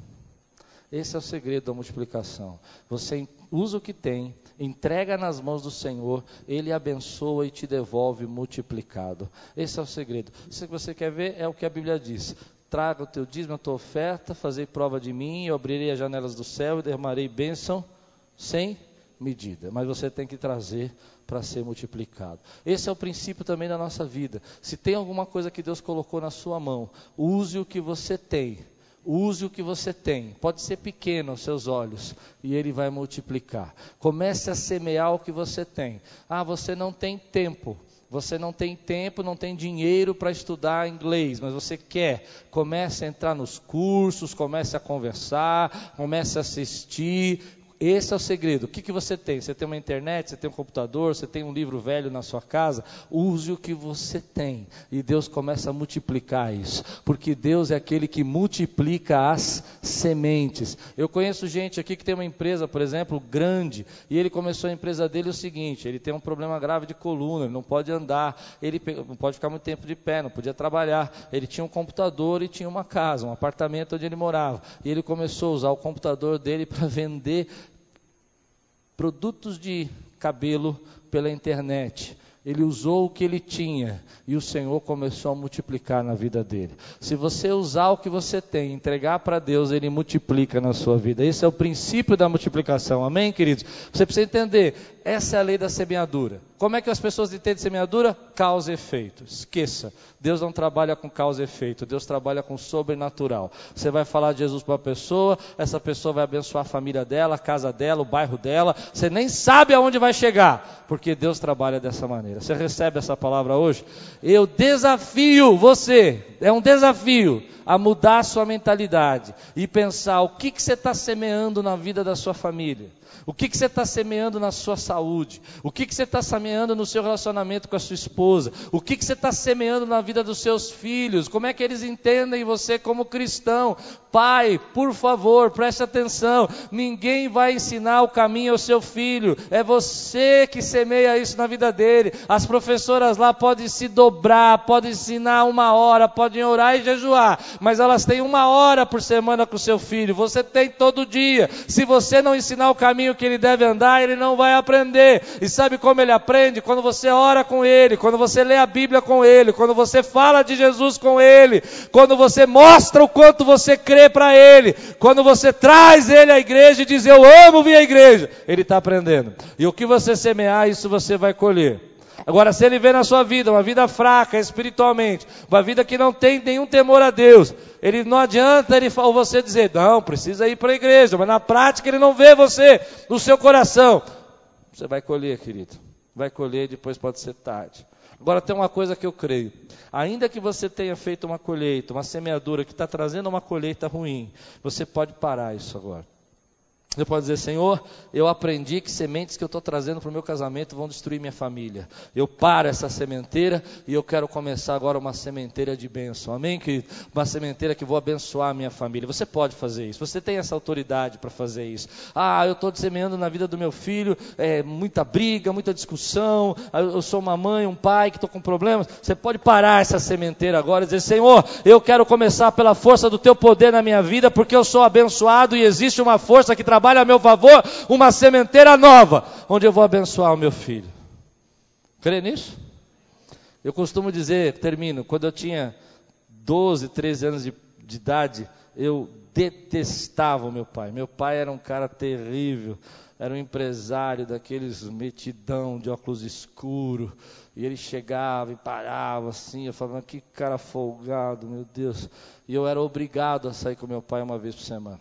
Esse é o segredo da multiplicação. Você usa o que tem, entrega nas mãos do Senhor, Ele abençoa e te devolve multiplicado. Esse é o segredo. Se você quer ver, é o que a Bíblia diz. Traga o teu dízimo, a tua oferta, fazei prova de mim, eu abrirei as janelas do céu e derramarei bênção sem medida. Mas você tem que trazer para ser multiplicado. Esse é o princípio também da nossa vida. Se tem alguma coisa que Deus colocou na sua mão, use o que você tem. Use o que você tem, pode ser pequeno aos seus olhos, e Ele vai multiplicar. Comece a semear o que você tem. Você não tem tempo, não tem dinheiro para estudar inglês, mas você quer, comece a entrar nos cursos, comece a conversar, comece a assistir. Esse é o segredo. O que você tem? Você tem uma internet, você tem um computador, você tem um livro velho na sua casa? Use o que você tem. E Deus começa a multiplicar isso. Porque Deus é aquele que multiplica as sementes. Eu conheço gente aqui que tem uma empresa, por exemplo, grande. E ele começou a empresa dele o seguinte: ele tem um problema grave de coluna, ele não pode andar, ele não pode ficar muito tempo de pé, não podia trabalhar. Ele tinha um computador e tinha uma casa, um apartamento onde ele morava. E ele começou a usar o computador dele para vender produtos de cabelo pela internet. Ele usou o que ele tinha e o Senhor começou a multiplicar na vida dele. Se você usar o que você tem, entregar para Deus, Ele multiplica na sua vida. Esse é o princípio da multiplicação, amém, queridos? Você precisa entender, essa é a lei da semeadura. Como é que as pessoas entendem semeadura? Causa e efeito. Esqueça, Deus não trabalha com causa e efeito, Deus trabalha com sobrenatural. Você vai falar de Jesus para uma pessoa, essa pessoa vai abençoar a família dela, a casa dela, o bairro dela. Você nem sabe aonde vai chegar, porque Deus trabalha dessa maneira. Você recebe essa palavra hoje? Eu desafio você, é um desafio, a mudar a sua mentalidade e pensar o que você está semeando na vida da sua família. O que você está semeando na sua saúde? O que você está semeando no seu relacionamento com a sua esposa? O que você está semeando na vida dos seus filhos? Como é que eles entendem você como cristão? Pai, por favor, preste atenção. Ninguém vai ensinar o caminho ao seu filho. É você que semeia isso na vida dele. As professoras lá podem se dobrar, podem ensinar 1 hora, podem orar e jejuar. Mas elas têm 1 hora por semana com o seu filho. Você tem todo dia. Se você não ensinar o caminho que ele deve andar, ele não vai aprender. E sabe como ele aprende? Quando você ora com ele, quando você lê a Bíblia com ele, quando você fala de Jesus com ele, quando você mostra o quanto você crê para ele, quando você traz ele à igreja e diz: eu amo vir à igreja, ele está aprendendo. E o que você semear, isso você vai colher. Agora, se ele vê na sua vida uma vida fraca espiritualmente, uma vida que não tem nenhum temor a Deus, ele não adianta você dizer: não, precisa ir para a igreja, mas na prática ele não vê você no seu coração. Você vai colher, querido, vai colher e depois pode ser tarde. Agora tem uma coisa que eu creio: ainda que você tenha feito uma colheita, uma semeadura que está trazendo uma colheita ruim, você pode parar isso agora. Você pode dizer: Senhor, eu aprendi que sementes que eu estou trazendo para o meu casamento vão destruir minha família. Eu paro essa sementeira e eu quero começar agora uma sementeira de bênção. Amém, querido? Uma sementeira que vou abençoar a minha família. Você pode fazer isso. Você tem essa autoridade para fazer isso. Eu estou semeando na vida do meu filho muita briga, muita discussão. Eu sou uma mãe, um pai que estou com problemas. Você pode parar essa sementeira agora e dizer: Senhor, eu quero começar pela força do teu poder na minha vida, porque eu sou abençoado e existe uma força que trabalha a meu favor, uma sementeira nova, onde eu vou abençoar o meu filho. Crê nisso? Eu costumo dizer, termino, quando eu tinha 12, 13 anos de idade, eu detestava o meu pai. Meu pai era um cara terrível, era um empresário daqueles metidão de óculos escuros, e ele chegava e parava assim, eu falava: que cara folgado, meu Deus. E eu era obrigado a sair com meu pai uma vez por semana.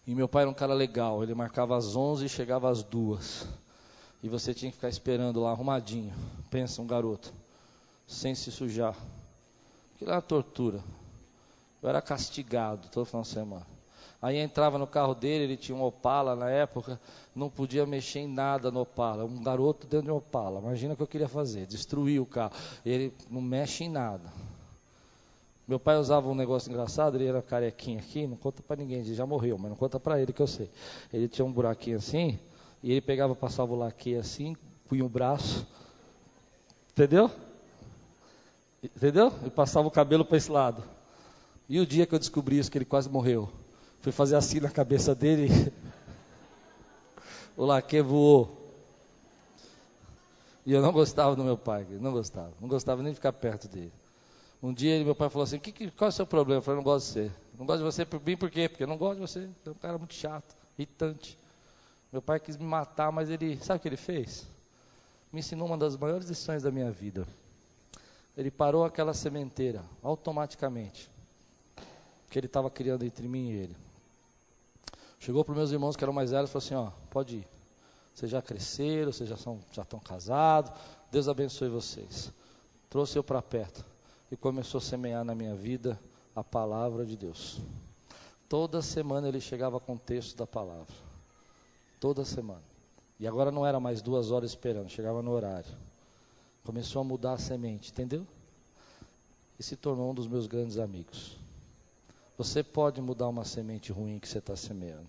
E meu pai era um cara legal, ele marcava às 11 e chegava às 2. E você tinha que ficar esperando lá, arrumadinho. Pensa, um garoto, sem se sujar. Aquilo era uma tortura. Eu era castigado todo final de semana. Aí entrava no carro dele, ele tinha um Opala na época, não podia mexer em nada no Opala. Um garoto dentro de um Opala, imagina o que eu queria fazer, destruir o carro. Ele não mexe em nada. Meu pai usava um negócio engraçado, ele era carequinho aqui, não conta para ninguém, ele já morreu, mas não conta para ele que eu sei. Ele tinha um buraquinho assim, e ele pegava, passava o laque assim, punha o braço, entendeu? Entendeu? E passava o cabelo para esse lado. E o dia que eu descobri isso, que ele quase morreu, fui fazer assim na cabeça dele, o laque voou. E eu não gostava do meu pai, não gostava nem de ficar perto dele. Um dia meu pai falou assim, qual é o seu problema? Eu falei, não gosto de você. Não gosto de você por quê? Porque eu não gosto de você. Você é um cara muito chato, irritante. Meu pai quis me matar, mas ele, sabe o que ele fez? Me ensinou uma das maiores lições da minha vida. Ele parou aquela sementeira, automaticamente, que ele estava criando entre mim e ele. Chegou para os meus irmãos que eram mais velhos e falou assim, pode ir. Vocês já cresceram, vocês já estão casados, Deus abençoe vocês. Trouxe eu para perto e começou a semear na minha vida a palavra de Deus. Toda semana ele chegava com o texto da palavra. Toda semana. E agora não era mais 2 horas esperando, chegava no horário. Começou a mudar a semente, entendeu? E se tornou um dos meus grandes amigos. Você pode mudar uma semente ruim que você está semeando.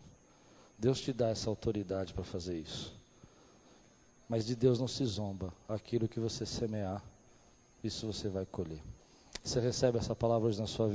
Deus te dá essa autoridade para fazer isso. Mas de Deus não se zomba. Aquilo que você semear, isso você vai colher. Você recebe essa palavra hoje na sua vida?